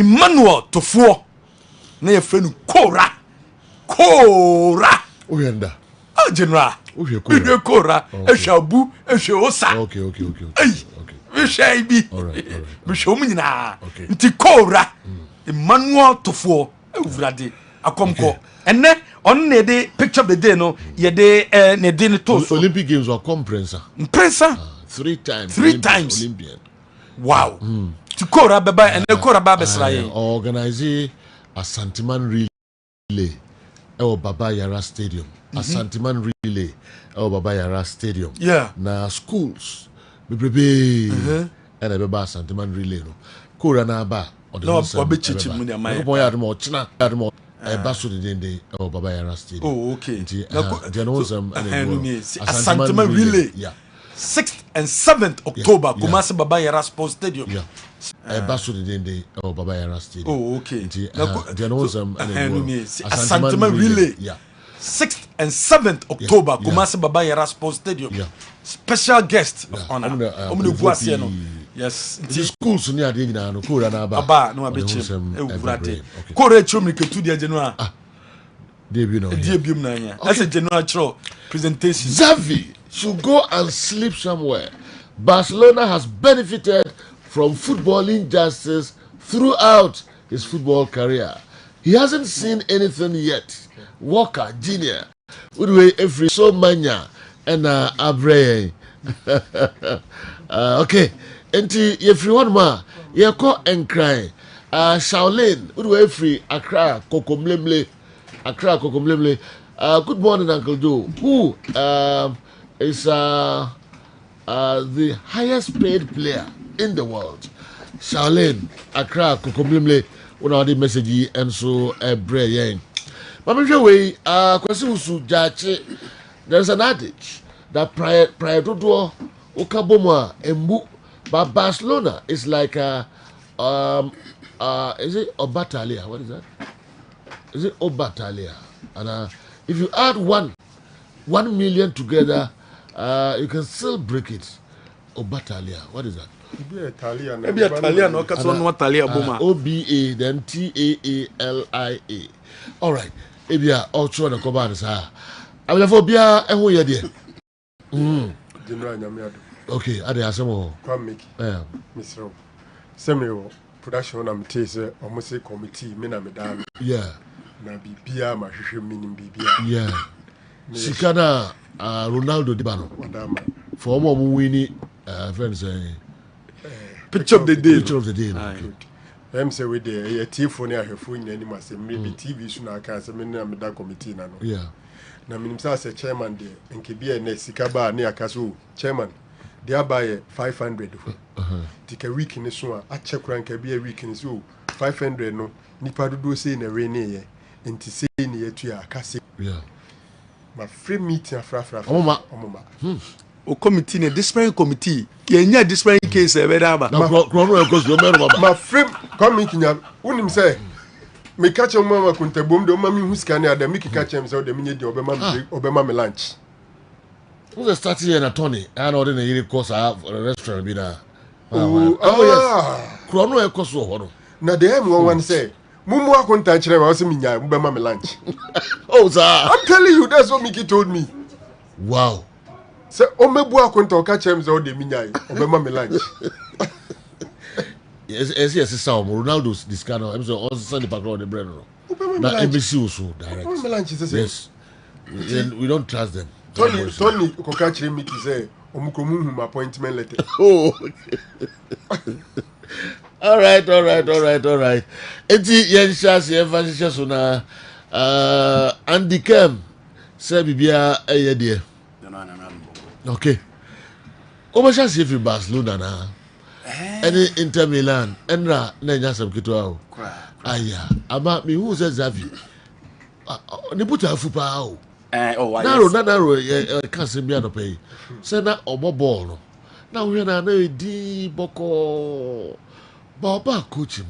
Emmanuel Tofo na ye friend Kora Oyenda general we Kora eshabu eshosa okay we shall be all right we show me na nti Kora Emmanuel Tofo ewurade akomko enne on ne de picture of the day no ye de ne de ne to so Olympic Games or conference 3 times Olympian. Wow. To Kora baba and Kora baba sraye organize a Santiman relay Baba Yara Stadium. A Santiman relay Baba Yara Stadium. Yeah. Na schools be prepare and a Baba Santiman relay no. Kora na ba no obe chichi mu na mai. Ko ya mo china mo baso de de Baba Yara Stadium. Oh okay. They know some a Santiman relay. Yeah. 6th and 7th October, Kumasi Baba Yara Sports Stadium. Yeah. Basso de Baba Yara Stadium. Oh, okay. Journalism a Santiman relay. Yeah. 6th and 7th October, Kumasi Baba Yara Sports Stadium. Yeah. Special guest of honor. Yes. The schools near the Nano, Kura Naba. Aba, no abeche. Kore chumi ketu dia general. Debut no. Debut na ya. That's a general show presentation. Xavi should go and sleep somewhere. Barcelona has benefited from football injustice throughout his football career. He hasn't seen anything yet. Walker Jr. Woodway every so mania and Abre. Okay. Enti everyone ma yeko and cry. Shaolin Woodway free Accra Kokomlemle. Accra Kokomlemle. Good morning, Uncle Joe. Who is the highest paid player in the world? Shaolin, Accra, Kokomlimle, one of the message and so a brain. But way, there's an adage that prior to do Okaboma and Mu, but Barcelona is like is it Obatalia? What is that? Is it Obatalia? And if you add 1 million together, you can still break it. Obatalia, what is that? Maybe Italian or Italia Boma. OBA, then TAALIA. All right. Ebia, all true on the command, sir. I will have a beer and who you're there. Okay, I did some more. Miss Rob. Samuel, production on Tese, almost a committee, Minamidan. Yeah. Na bibia ma hwehwe minim bibia yeah sikana Ronaldo Dibano for more winning friends picture of the day say we dey a tifo ne ahwefo nyani masem maybe TV so na aka say me na me da committee na no yeah na minim say chairman de nke bia na sika ba ne aka so chairman they are by 500 tika week ni so a check rank bia week ni so 500 no nipa dodo say na we ne ye nti say ni etu ya kase yeah ma free meeting afra omoma o committee ne disciplinary committee yenya disciplinary case e be da ba krono e koso me no ma free committee nya unim say me catch o mama kuntabom de o mama hu sika ne adam ki catch am say o de me de obema me lunch who's the starting here na Tony and order na yiri course a restaurant bi na yes krono e koso ho no na de am one say Mumu akunta chire ma so minya mbema me lunch. Oh sir, I'm telling you that's what Mickey told me. Wow. Say o mebu akunta o ka chem say o de minya mbema me lunch. Yes Sam Ronaldo's this kind of so also send the background the brand no. Na embassy also direct. Me lunch is yes. We don't trust them. Tony ko ka chire Mickey say omukomu appointment letter. Oh. All right. Eti yenshas yevanshas na Andy Kem say bibia eye de. Okay. Obashas if Barcelona na. Any Inter Milan enra na nya sam kitwa o. Aya, ama me who says Xavi. Ni put afupa o. Naro can say me no pay. Say na obo ball no. Na we na di boko Baba coach him.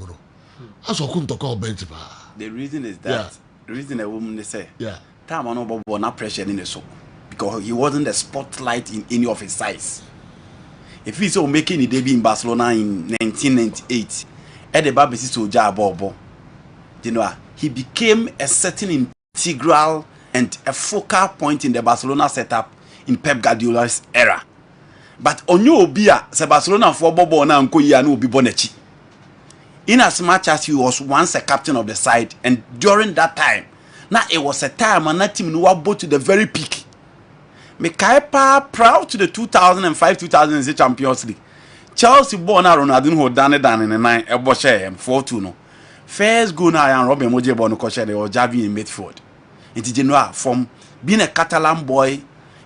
Aso kunto call bench pa. The reason is that the reason a woman they say time on Bobo not pressure in the soul because he wasn't the spotlight in any of his size. If he's so making a debut in Barcelona in 1998 the Babisi Soja Bobo. He became a certain integral and a focal point in the Barcelona setup in Pep Guardiola's era. But onyo obia se Barcelona for Bobo na nko yi anu obi bonechi. In as much as he was once a captain of the side, and during that time, now it was a time and that team no both to the very peak. Mekaipa proud to the 2005-2006 Champions League. Chelsea born na Ronaldinho dane in the 9 ebo share 4-2 no. First goal na Ian Robben Moje Bono ko share or Javi in midfield. Into Genoa from being a Catalan boy,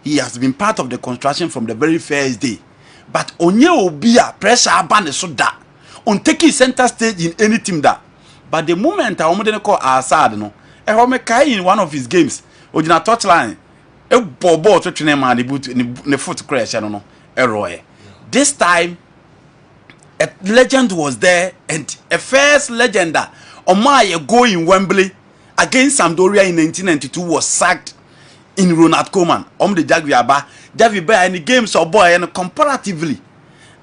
he has been part of the construction from the very first day. But onye obia pressure ban so da. On taking center stage in any team that. But the moment I want to call Assad no, in one of his games, Ojina touchline, a ball to train man the foot crash, I don't know, a roy. This time, a legend was there, and a first legender, Omaya go in Wembley against Sampdoria in 1992 was sacked in Ronald Koeman. The Javi and the games of boy and comparatively,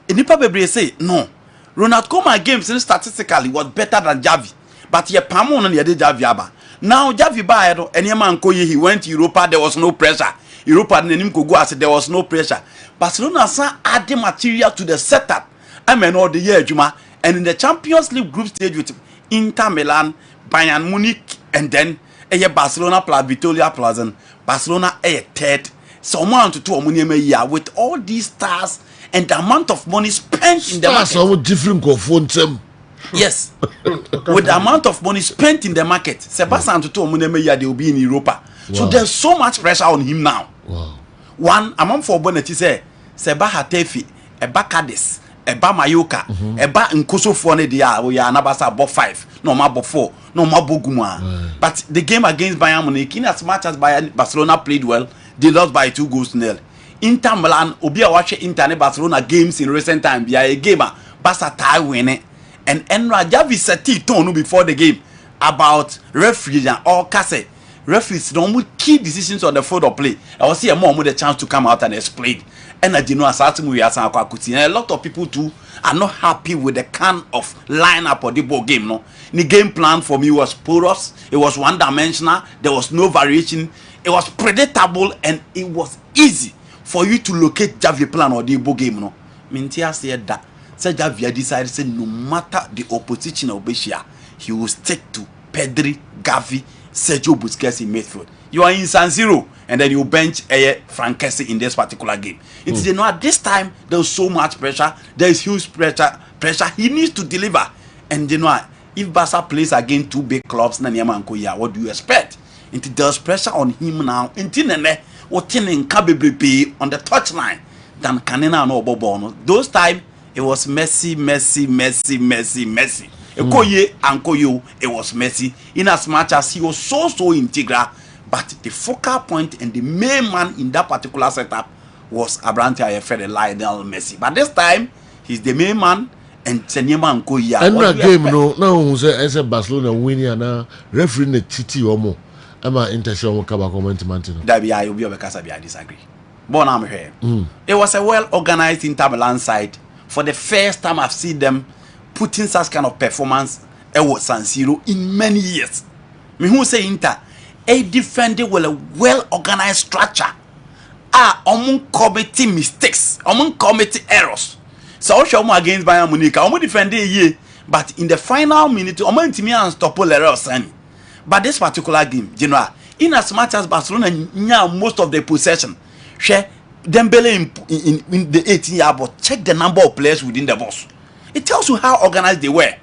and the probably say no. Ronald Koeman games statistically was better than Javi, but he pamon and the Javi aba. Now Javi ba and man he went to Europa, there was no pressure. Europa didn't go as there was no pressure. Barcelona added material to the setup. I mean all the year Juma, and in the Champions League group stage with Inter Milan, Bayern Munich, and then Barcelona plus Vitoria Plaza, Barcelona third. Someone to 2 million a year with all these stars. And the amount of money spent in the market. Yes. With the amount of money spent in the market, Sebastian to 2 million a year, they will be in Europa. Wow. So there's so much pressure on him now. Wow. One, among for Bonnetti say, Seba Hatefi, Eba Cadiz, Eba Mayoka, Eba Nkoso Fone dia, we are Nabasa above 5, no more above 4, no more Boguma. But the game against Bayern Munich, in as much as Barcelona played well, they lost by 2-0. Inter Milan, Obia watch Inter Barcelona games in recent time. Be a gamer, Barca tie winning, and Enra Javi seti tone before the game about referees and all casse. Referees don't key decisions on the field of play. I will see a more with a chance to come out and explain. And I know a lot of people too are not happy with the kind of lineup of the ball game. No, the game plan for me was porous. It was one-dimensional. There was no variation. It was predictable and it was easy for you to locate Javi plan or the ball game. No, Mintia said that. Said Javi decided say no matter the opposition of Beshia, he will stick to Pedri, Gavi, Sergio Busquets in midfield. You are in San Siro and then you bench Frank Kessben in this particular game. It's you know at this time there's so much pressure. There is huge pressure. He needs to deliver. And you know if Barca plays against two big clubs, what do you expect? There's pressure on him now. On the touchline than Canena no Bobono. Those time it was Messi. Ekoye and Koyo, it was Messi. In as much as he was so integral, but the focal point and the main man in that particular setup was Abrante Ayefele Lionel Messi. But this time he's the main man and Senyema and Koya. And that game no now say Barcelona winning and referee the Titi Omo. Emma Intershon Kaba comment Mantino. That be I will be I disagree. But I'm here. It was a well organized Inter Milan side. For the first time I've seen them putting such kind of performance at San Siro in many years. Me who say Inter a defender with a well organized structure. Among committing mistakes, among committing errors. So show me against Bayern Munich. I'm defending ye, but in the final minute, I'm to me and stop all errors. But this particular game, Genoa, in as much as Barcelona knew most of the possession, share Dembele in the 18-yard box, check the number of players within the box. It tells you how organized they were.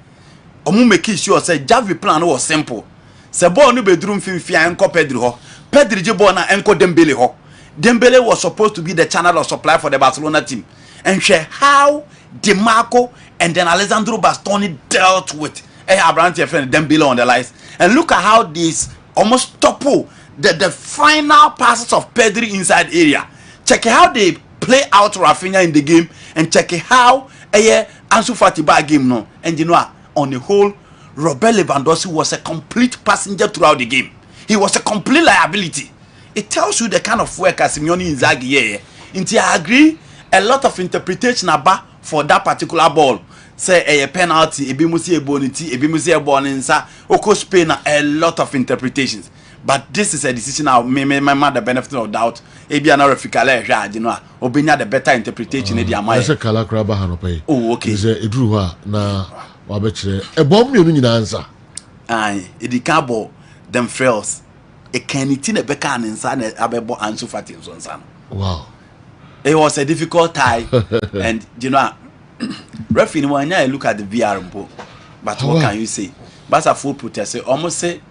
Omu make sure say Javi plan was simple. Se ball no bedroom finfia enko Pedri ho. Pedri je ball na enko Dembele ho. Dembele was supposed to be the channel of supply for the Barcelona team. And share how Di Marco and then Alessandro Bastoni dealt with Abrante friend Dembele on the lines. And look at how this almost topple the final passes of Pedri inside area. Check how they play out Rafinha in the game and check how Ansu Fati bad game no. And you know on the whole, Robert Lewandowski was a complete passenger throughout the game. He was a complete liability. It tells you the kind of work Simeone Inzaghi here. I agree a lot of interpretation about for that particular ball. say a penalty, a bimusi a bonity, a bimusi a boninsa, oko Spain a lot of interpretations. But this is a decision now. My mother benefit of doubt. Ebi another fikale, you know, obinya the better interpretation. That's a color crab hanope. Oh, okay. Is a drew na wabetre. A bomb you need answer. Aye, it cabo them frails. A canitin a becan inside abebo and so fat in son. Wow. It was a difficult tie, and you know, referee when I look at the VR, but what can you say? But a full protest, almost say.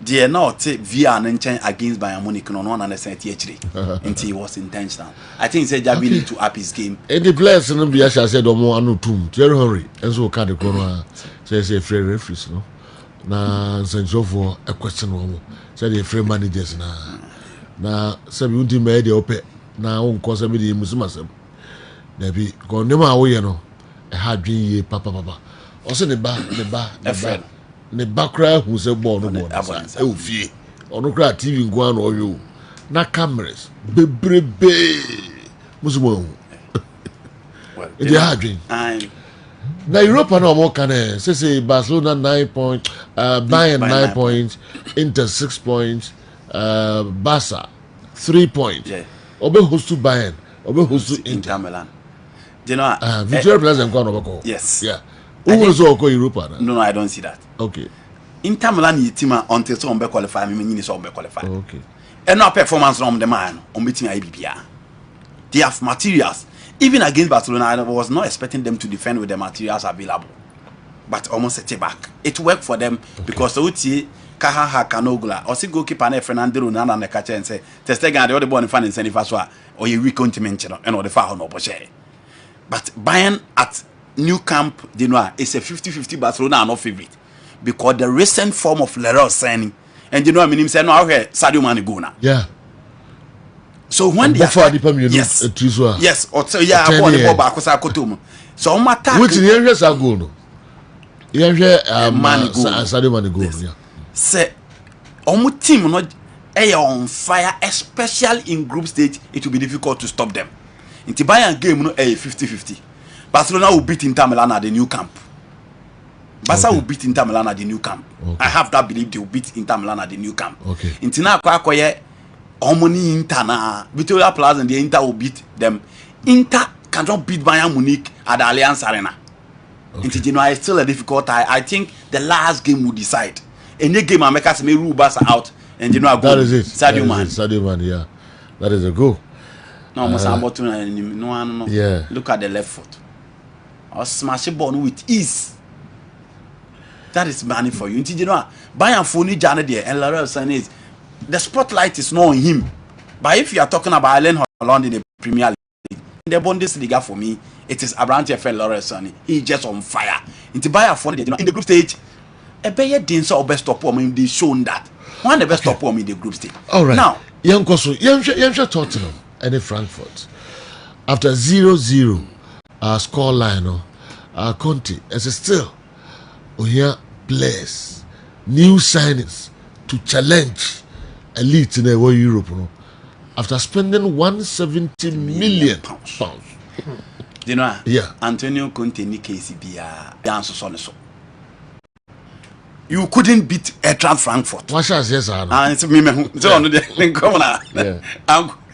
They not take VR and against Bayern Munich no one understand THD until he was intentional. I think said Jabi need to up his game. And the players no be as I said omo anu tum. Thierry Henry and so can the corner say free referees no. Na senso for a question omo. Say the free managers na say we unti me dey ope na won ko say be the musuma. Na bi ko nema wo ye no e ha dwen ye papa. O say ne ba ne bakra hu se ball no ball e o fie ono kra TV ngwa no yo na cameras bebrebe musumo hu e dey hard na Europa no mo kan say Barcelona 9 points, Bayern 9 points, Inter 6 points, Barca 3 points. Obe host to Bayern, obe host to Inter Milan. You know, Victoria Plaza ngwa no bako. Yes. Yeah. Who was also Europa? No, I don't see that. Okay. Inter Milan is team until some be qualify. Me mean some be qualify. Okay. And no performance from the man on beating IBBA. They have materials. Even against Barcelona, I was not expecting them to defend with the materials available. But almost set it back. It worked for them because the Uti Kaha Kanogla or see goalkeeper and Fernando Ronaldo and the catcher and say, Testega the other born fan in Senifaswa or you weak continent and or the far no Poche. But Bayern at New Camp Dinois is a 50-50 Barcelona are not favorite because the recent form of Leroy signing and you know I mean him say no okay Sadio Mane go now. Yeah. So when they attack, yes or so yeah I want the ball back kotum. So on attack which the areas are go no. You hear Sadio Mane go yeah. Say on team not on fire especially in group stage it will be difficult to stop them. In the Bayern game no 50-50. Barcelona will beat Inter Milan at the new camp. Barca will beat Inter Milan at the new camp. I have that belief they will beat Inter Milan at the new camp. Okay. Intina kwakoye Omoni Inter na Victoria Plaza and the Inter will beat them. Inter cannot beat Bayern Munich at the Allianz Arena. Okay. It's still a difficult tie. I think the last game will decide. Any game Americans may rule Barca out and go. That is it. Sadio Mane. Sadio Mane, yeah. That is a go. No, no. Yeah. Look at the left foot. Or smash a ball with ease. That is money for you. You know, Bayern Funi Janet there and Laurel Sanes. The spotlight is not on him. But if you are talking about Ireland Holland in the Premier League, in the Bundesliga for me, it is Abraham F. Laurel Sane. He's just on fire. Into Bayern Funi, in the group stage, a Bayer Dinsa or best top woman, they shown that. One the best top woman in the group stage. All right. Now, young Tottenham and Frankfurt. After 0-0. Score line Conte as still we hear players new signings to challenge elite in the world Europe after spending 170 million pounds. You know, yeah. Antonio Conte ni KCB dance so. You couldn't beat Eintracht Frankfurt. What shall I say, sir? It's me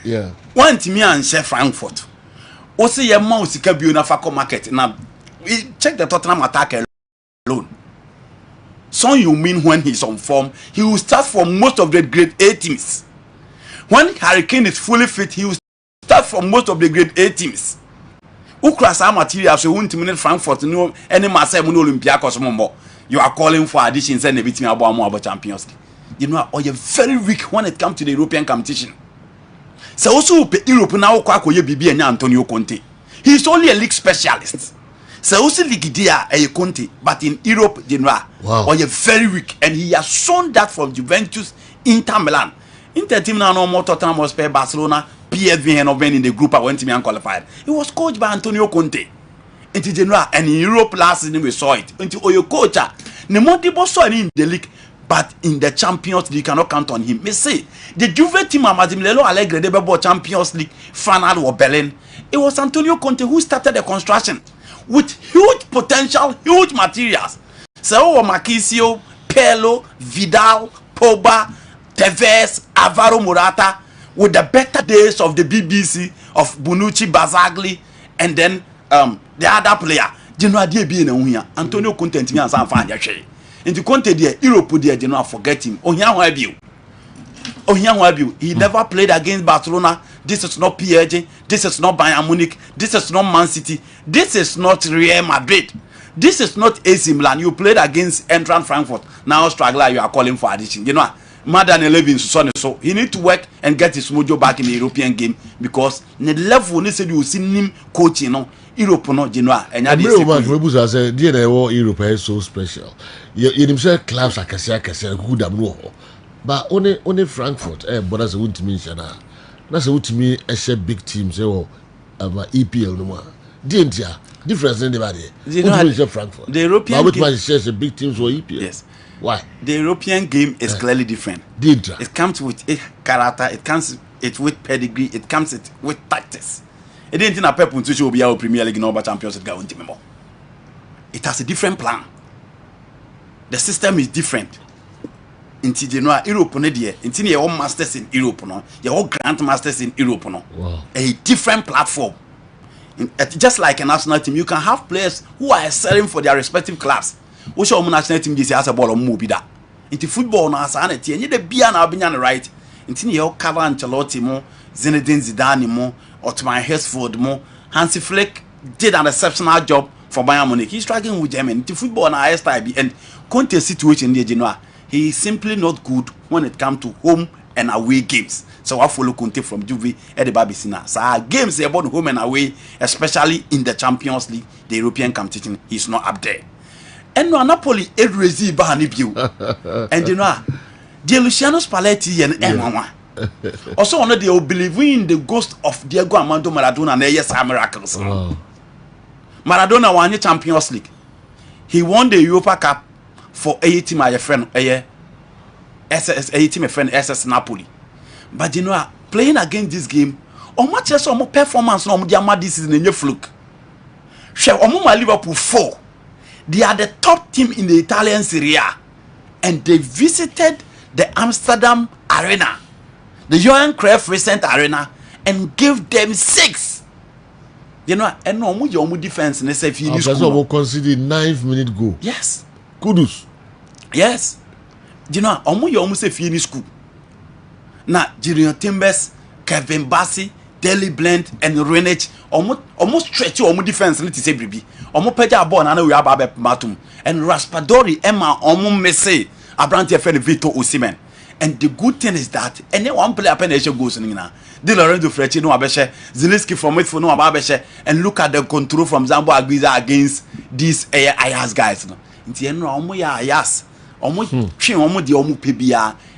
yeah. One to me and Chef Frankfurt. Also, your mouse can be in a Faco market. Now, we check the Tottenham attack alone. So you mean when he's on form, he will start from most of the grade A teams. When Hurricane is fully fit, he will start from most of the grade A teams. Ukrasa materials, so won't minute Frankfurt, no any Marseille Olympiacos more. You are calling for additions and everything about Champions League. You know, or you're very weak when it comes to the European competition. So also Europe now kwakoye bibi enya Antonio Conte. He's only a league specialist. So also league there a Conte, but in Europe general, or you're very weak, and he has shown that from Juventus, Inter Milan. Inter team now no more Tottenham Hotspur, Barcelona, PSV and in the group I went to me unqualified. He was coached by Antonio Conte. Into general and in Europe last season we saw it. Into Oyo coach, Nemotibo saw it in the league, but in the Champions League you cannot count on him. Me say the Juve team Amadimilelo Allegri they bought Champions League final or Berlin. It was Antonio Conte who started the construction. with huge potential, huge materials. So Marquisio, Pelo, Vidal, Pogba, Tevez, Alvaro Morata, with the better days of the BBC of Bonucci, Bazzagli, and then the other player. You know, Antonio Conte and San Fanya. And to Conte, Europe, you know, forget him. He never played against Barcelona. This is not PSG. This is not Bayern Munich. This is not Man City. This is not Real Madrid. This is not AC Milan. You played against Eintracht Frankfurt. Now struggler, you are calling for addition. You know, more than 11 so he need to work and get his mojo back in the European game, because the level they said you see him coaching, Europe no Genoa and Europe is so special. You himself clubs like Kasia good am but only Frankfurt but that's what me shana. That's what me a big team say EPL no more. Didn't ya? Difference in the body. Frankfurt. The European game, big teams for EPL. Yes. Why? The European game is clearly different. It comes with a character, it comes with pedigree, it comes with tactics. It didn't think Pep will be our Premier League number Champions League. It has a different plan. The system is different. In Europe, in your masters in Europe, your grand masters in Europe, wow. A different platform. Just like a national team, you can have players who are excelling for their respective clubs. Which our national team this has a ball of movie that. Into football now, sanity, and you the be an right. Into your Carlo Ancelotti mo, Zinedine Zidane mo, Otmar Hitzfeld mo, Hansi Flick did an exceptional job for Bayern Munich. He's struggling with Germany. Into football now, and Conte situation in Genoa. He is simply not good when it comes to home and away games. So I follow Conte from Juve at the Babisina. So our games about home and away, especially in the Champions League, the European competition, he's not up there. And no Napoli Edrezi Bahanibu. And you know, the Luciano Spalletti and Emma. Also, one of they will believe in the ghost of Diego Armando Maradona and yes, miracles. Maradona won the Champions League. He won the Europa Cup for a team, my friend, SS Napoli. But you know, playing against this game, or much as more performance, no more this is in your fluke. Shall Liverpool 4. They are the top team in the Italian Serie A, and they visited the Amsterdam Arena, the Johan Cruyff recent arena, and gave them 6. You know, and no more defense. And they say, "Finish." Will consider 9-minute goal. Yes. Kudus. Yes. You know, almost say finish school. Now, Junior Timbers, Kevin Bassi, Daily Blend, and Renage almost stretch your defense. Let's say, baby. Peja born and we are Matum and Raspadori Emma Messi Abrantia Fed Vito Osimhen. And the good thing is that any one player penetration goes in now. De Lorenzo Frecci no Abeshe, Zelensky from it for no Abeshe, and look at the control from Zambo Agbiza against these Ayas guys. Ayas.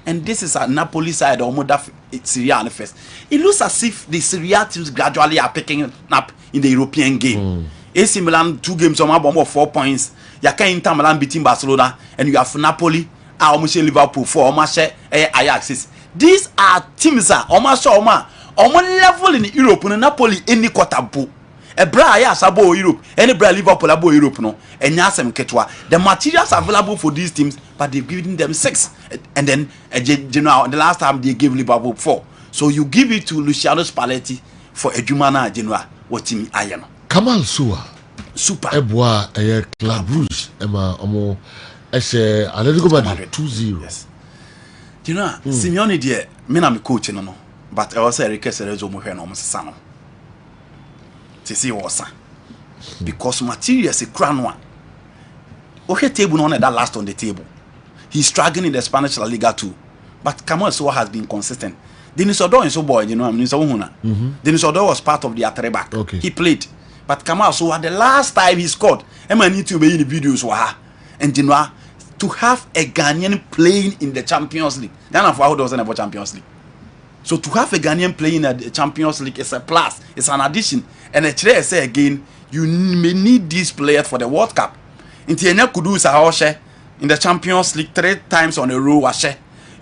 And this is a Napoli side or Syria first. It looks as if the Syria teams gradually are picking up in the European game. AC Milan 2 games on 4 points. You can Inter Milan beating Barcelona, and you have Napoli, almost Liverpool 4, almost Ajax. These are teams almost level in Europe. Napoli any quarter. A bra abo Europe, any bra Liverpool abo Europe no. And yasem ketwa. The materials available for these teams, but they've given them 6, and then you know the last time they gave Liverpool 4. So you give it to Luciano Spalletti for Edumana Genoa. What team Ayano? Kamal Sua. Super. Eboa Club Rouge. Emma Omo. Atletico Madrid 2-0. Yes. You know, Simeone dear, me na me coach no. But I also Eric Cerezo mo hwe no mo sesa no. See what's because materials a crown one. Okay, table no that last on the table. He's struggling in the Spanish La Liga too. But Kamal Soa has been consistent. Denis Odor is so boy, you know, I mean, Denis Odor was part of the Atreback. Okay. He played. But Kamal Soa, the last time he scored, I need to be in the videos for her. And you know, to have a Ghanaian playing in the Champions League. Ghana for doesn't have Champions League. So to have a Ghanaian playing at the Champions League is a plus, it's an addition. And I say again, you may need these players for the World Cup. In the Champions League 3 times on a row.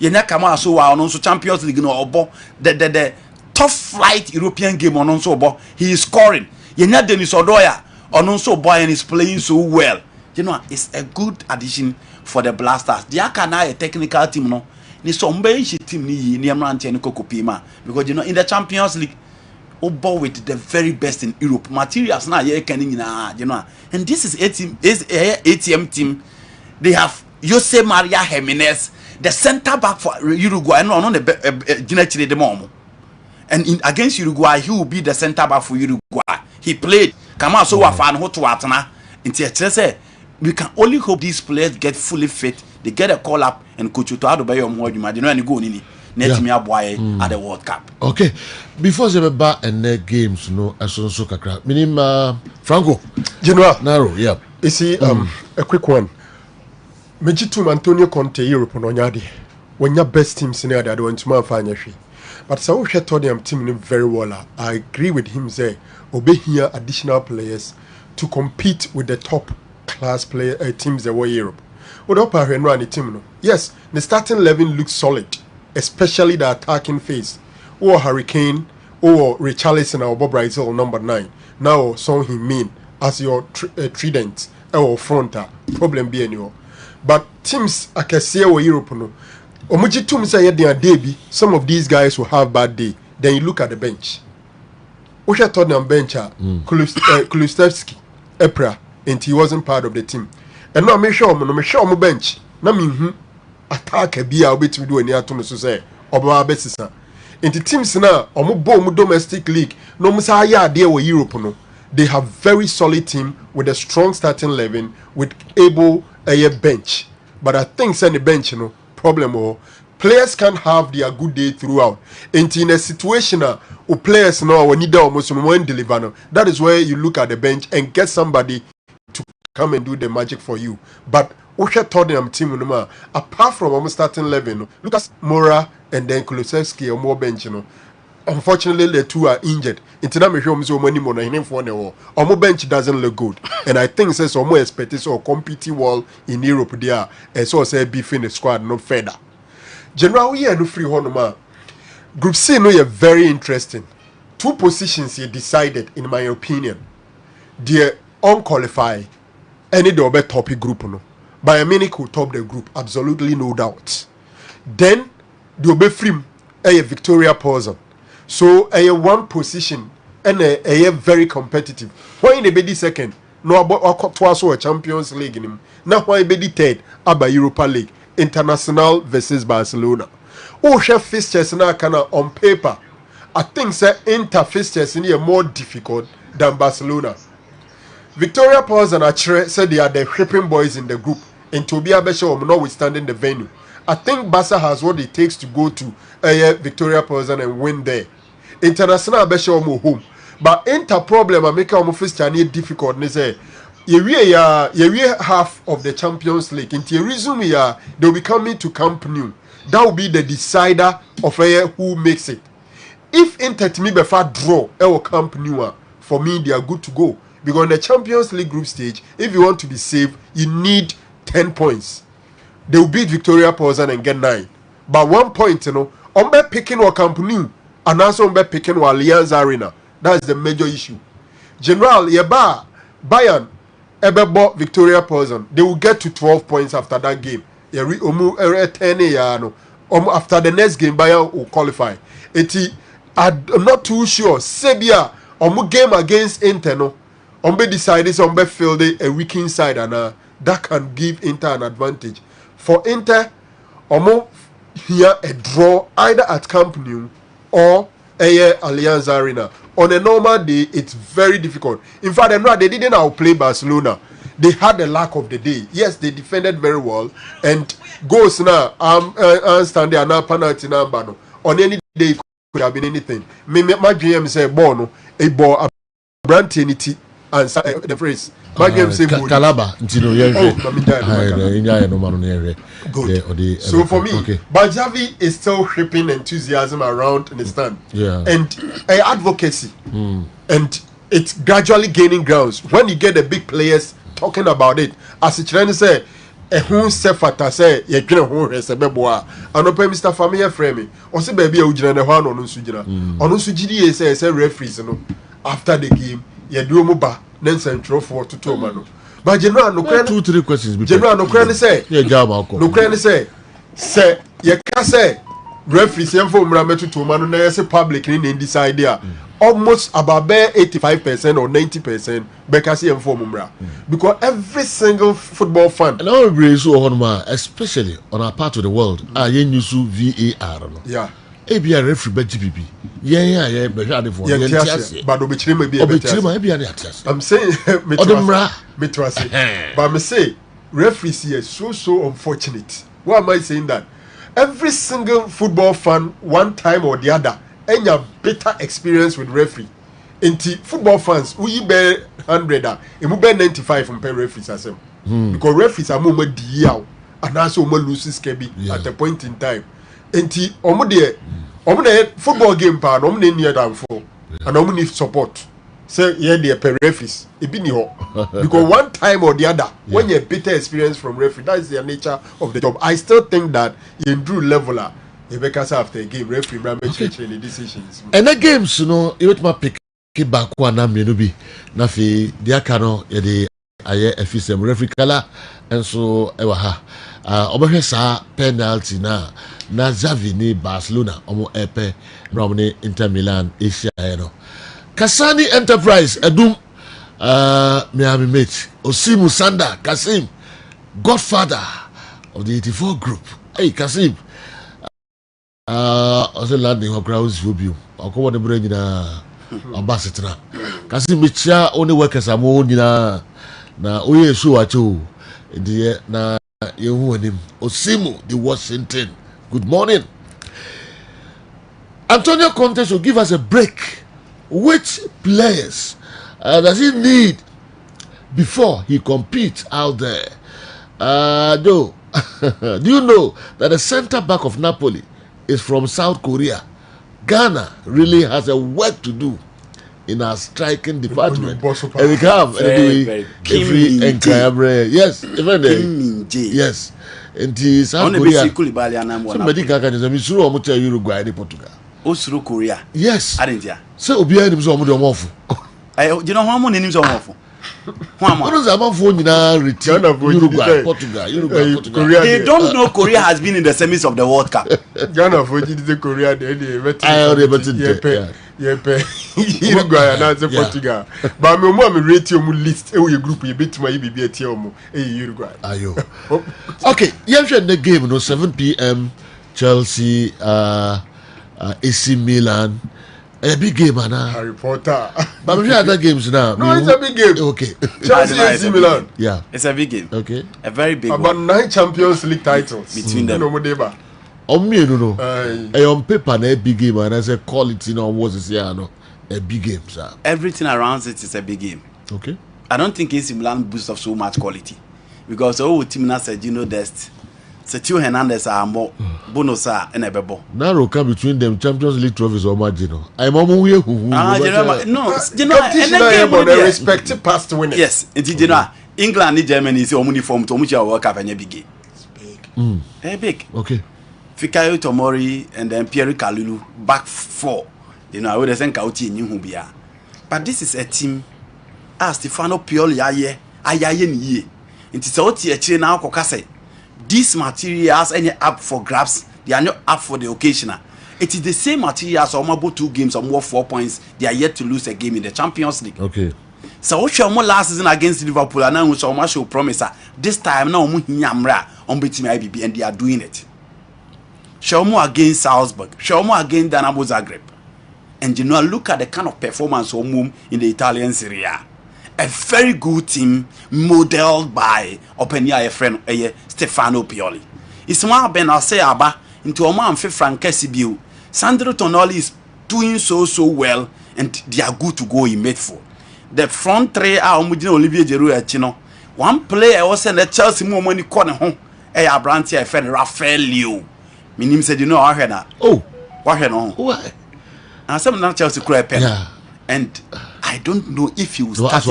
Yenya kama so wa on so Champions League no obo the top flight European game on so obo he is scoring. Yenya Denis Odoya Ononso Boyan is playing so well. You know, it's a good addition for the Blasters. The Akana a technical team, no. Ni sombe team ni Amranti and Kokopima. Because you know, in the Champions League, ball with the very best in Europe. Materials now you know. And this is ATM team. They have Jose Maria Jimenez, the center back for Uruguay. No, the and against Uruguay, he will be the center back for Uruguay. He played. Come on, so fan who to Atana. We can only hope these players get fully fit. They get a call up and coach to out of your more. You know, and go in. Net me boy at the World Cup. Okay, before the bar and the games, no, as so kakra. Minim Franco, General narrow, yeah. You see, a quick one. Mejitum Antonio Conte Europe on Onyadi. When your best team scenario, I don't want to find she. But so we told them team very well. I agree with him. Say, obey here additional players to compete with the top class player teams that were Europe. What up, the team? No? Yes, the starting 11 looks solid. Especially the attacking phase, or Hurricane, or Richarlison or Bob Brazil number 9. Now, Son Heung-min as your trident or fronter. Problem be anymore. But teams I can say or Europe no. Omuji tum say their day some of these guys will have bad day. Then you look at the bench. Osha Tottenham bench Kulusevski, Epra, and he wasn't part of the team. And now me sure my bench. Na me attack a bia obet we do any ato so say oba besisa into teams na omo domestic league no musa ya de we Europe no they have very solid team with a strong starting 11 with able a bench but I think say the bench no problem or players can have their good day throughout in a situation o players no we need almost one deliver no that is where you look at the bench and get somebody to come and do the magic for you but Tottenham team apart from almost starting 11, Lucas Moura and then Kulusevski or more bench. Unfortunately, the two are injured. International money more than for the more bench doesn't look good, and I think says some more expectation or competing wall in Europe there. And so say beefing the squad no further. General, we are no free honor. Group C no, you're very interesting. Two positions here decided, in my opinion. They're unqualified. Any double topic group no. Bayern Munich will top the group, absolutely no doubt. Then the Obe Frim a Victoria Poison. So a one position and a very competitive. Why in a bedi second? No about twice a Champions League in him. Now why bedi third about Europa League. International versus Barcelona. Oh chef fixtures now kinda on paper. I think say Inter fixtures in here more difficult than Barcelona. Victoria Pauls and Achre said they are the shipping boys in the group, and Tobias Beshaw notwithstanding the venue. I think Barca has what it takes to go to Victoria Pauls and win there. International Beshaw home, but Inter problem I make our first Chinese difficult. And say you half of the Champions League. Until resume they'll be coming to Camp Nou. That will be the decider of who makes it. If Inter to me before draw our Camp Nou, for me they are good to go. Because in the Champions League group stage, if you want to be safe, you need 10 points. They will beat Victoria Pausan and get 9. But 1 point, Ombe picking or Camp Nou, and also Ombe picking or Allianz Arena. That's the major issue. General, Bayern, Ebebo, Victoria Pausan, they will get to 12 points after that game. After the next game, Bayern will qualify. I'm not too sure. Sebia, game against Inter, Ombe decided Ombe filled a weakened side and that can give Inter an advantage. For Inter, Omo here a draw either at Camp Nou or Allianz Arena. On a normal day, it's very difficult. In fact, they didn't outplay Barcelona. They had the lack of the day. Yes, they defended very well and goals now. Stand there now penalty number. On any day, it could have been anything. My GM say Bono a ball a brand tenity. And the phrase. My game say Calaba. Good. So for me, Bajavi is still shipping enthusiasm around in the stand. Yeah. And advocacy. And it's gradually gaining grounds. When you get the big players talking about it, as it's trying to say, who sefata say ye dwene ho hwese beboa anopa Mr. Famia frame o se baby a ugina ne ho ano no sugina ono sugidi say referees no after the game ye do mu ba then central for to Tomano. But general no 2-3 questions. General no credit say. Yeah, no credit say you can say referee same for Mrametu Tomano na say public in this idea. Almost about 85% or 90% because he inform Mra. Because every single football fan and all brings so on, especially on our part of the world, are you use VAR? Yeah. ABR referee by GPP. Yeah, but I'm saying, but me say referees here so unfortunate. Why am I saying that? Every single football fan, one time or the other, any better experience with referee. Inti football fans, we be 100, we be 95 from pay referees as them. Because referees are more deal, and also more loses kebi at a point in time. Inti omo football game pa no omo near than for and omo need support. Say the pay referees e be ni ho. Because one time or the other, when you better experience from referee, that is the nature of the job. I still think that in Drew leveler. Because after a game, referee make any decisions. And the games, you know, you want my pick back one and be Nafi, the Akano, the Aye FSM referee color, and so Ewaha. Obahesa penalty na Zavi ni Barcelona, Omo Epe, Romney Inter Milan, Asia. Kasani Enterprise, Edum, Miami mate, Osimu Sanda, Kasim, godfather of the 84 group. Hey, Kasim. Also landing her grounds will be. I'll come on the brain in a ambassador. Kasi Micha only workers are more na Oye show at you. The na you him Osimu, the Washington. Good morning. Antonio Conte should give us a break. Which players does he need before he competes out there? Do you know that the center back of Napoli is from South Korea? Ghana really has a work to do in our striking department. And we have every yes, even yes. And South Korea. Somebody can say Uruguay and Portugal. Osuru Korea. Yes. Aren't so Obi him so omodo you know how many names are omofu? What is about phone na return of Uruguay, Portugal. They don't know Korea has been in the semis of the World Cup. Ghana for the Korea they Uruguay and Portugal. But me rate your list e group you beat my BB atiom Uruguay. Ayo. Okay, you have the game no 7 p.m. Chelsea AC Milan. A big game, Anna. Harry Potter. But we other games now. No, it's a big game. Okay. Chelsea AC Milan. Yeah. It's a big game. Okay. A very big about one. 9 Champions League titles between them. On me, no. On paper, a big game, and I say quality no was this year, no. A big game, sir. Everything around it is a big game. Okay. I don't think AC Milan boosts of so much quality. Because all team now said, you know, that's Sergio Hernandez are more bonus and a bebo. Narrow come between them Champions League trophies or Margino. I'm on here who no, you know, and then they respect past winners. Yes, indeed, you know, England and Germany is only form to which World Cup and a big game. It's big. Big. Okay. Fikayo Tomori and then Pierre Kalulu back 4. You know, I would have sent Kauti in Yubia. But this is a team as Stefano Pioli aye ye. It's all tea now kokase. These materials any up for grabs, they are not up for the occasional. It is the same materials almost 2 games or more 4 points. They are yet to lose a game in the Champions League. Okay. So what show more last season against Liverpool and now show show promise this time now nyamra on beating IBB and they are doing it. Show more against Salzburg, show more against Dinamo Zagreb. And you know, look at the kind of performance of Mum in the Italian Serie A. A very good team modeled by Openia friend Stefano Pioli. It's more Ben Aba into a man for Kessben. Sandro Tonali is doing so well and they are good to go in midfield. The front three are Olivier Giroud. One player was in the Chelsea money corner home. Abranti friend Rafael Leo. Minim said, you know, I heard that. Oh, what heard on? Why? And some not Chelsea cry pen. Yeah. And I don't know if he will start.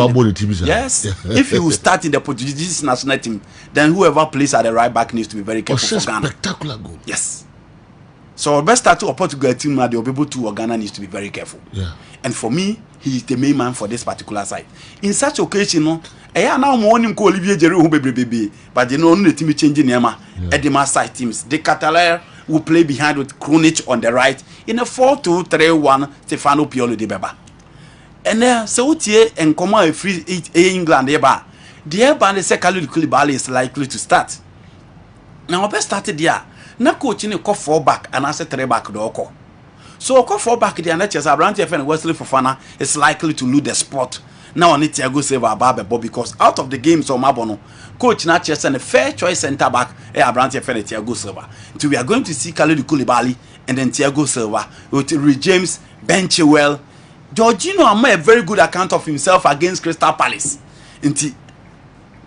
Yes, if he will start in the Portuguese national team, then whoever plays at the right back needs to be very careful for Ghana. Spectacular goal. Yes. So best start to a Portugal team now, they'll be able to, Ghana needs to be very careful. Yeah. And for me, he is the main man for this particular side. In such occasion, no, now morning call Olivier Giroud who baby, but they know the team changing Yama at the mass side teams. The Catalan will play behind with Krunic on the right in a 4-2-3-1 Stefano Pioli de Beba. And then so and come on free England eba. The eba the second Koulibaly is likely to start. Now best started there. Na coach in a call 4 back and I said 3 back the oko. So call 4 back the Anachas Abrante and Wesley Fofana is likely to lose the spot. Now on it Thiago Silva Babo because out of the games on Mabono, coach Natchez and a fair choice centre back Abrante and Thiago Silva. So we are going to see Koulibaly and then Thiago Silva with James Benchwell. Jorginho Ama a very good account of himself against Crystal Palace. Until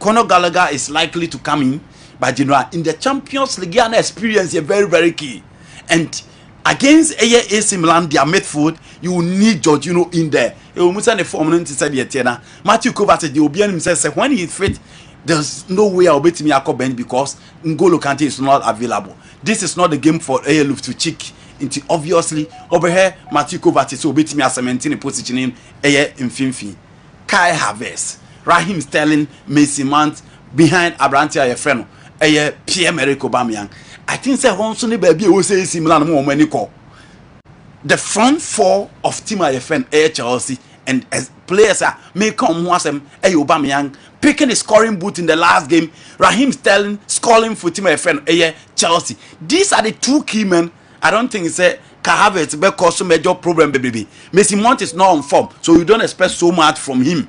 Conor Gallagher is likely to come in. But you know, in the Champions League, an experience is very, very key. And against AC Milan, their midfield, you will need Jorginho in there. He will the form Matthew Kovacic, the Obian himself said, when he is fit, there's no way I'll bet me a bench because N'Golo Kante is not available. This is not the game for Luf to check into. Obviously, over here, Matthew Kovacic will bet me a 17 position in Finfi. Kai Havertz, Raheem Sterling, Mason Mount behind Abrante Ayefreno. Pierre-Emerick Aubameyang. I think say once only baby will say similar more many call. The front four of Team IFN Chelsea and as players are may come once Aubameyang picking the scoring boot in the last game. Raheem Sterling scoring for Team IFN Chelsea. These are the 2 key men. I don't think it's a Havertz be cause some major problem baby. Mason Mount is not on form, so you don't expect so much from him.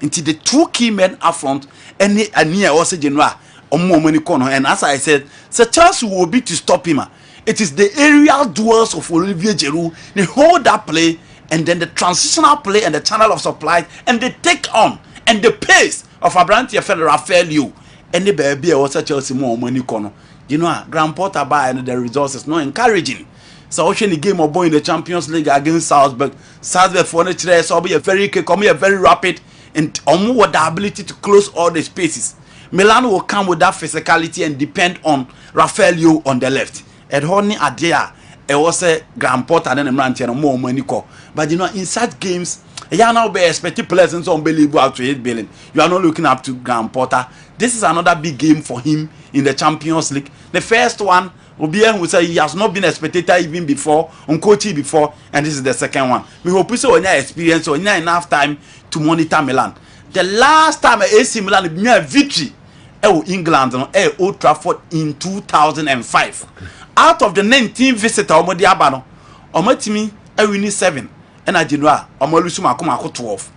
Until the 2 key men up front and near also general. And as I said, the chance will be to stop him. It is the aerial duels of Olivier Giroud. They hold that play and then the transitional play and the channel of supply and the take on and the pace of Abrante Rafael. And the baby also Chelsea more money corner. You know, Graham Potter by and the results is not encouraging. So watching the game of boy in the Champions League against Salzburg for the today so be a very quick, a very rapid and with the ability to close all the spaces. Milan will come with that physicality and depend on Rafael on the left. At Honey Adia, it was a Grand Porter and a man and more money call. But you know, in such games, you are now be expecting players and so unbelievable to 8 billion. You are not looking up to Grand Porter. This is another big game for him in the Champions League. The first one will be who say he has not been a spectator even before, on coachy before, and this is the second one. We hope you so experience or enough time to monitor Milan. The last time AC Milan be a victory. England Old Trafford in 2005. Out of the 19 visitors omo di aba no timi win 7 and I general omo lusu makoma 12.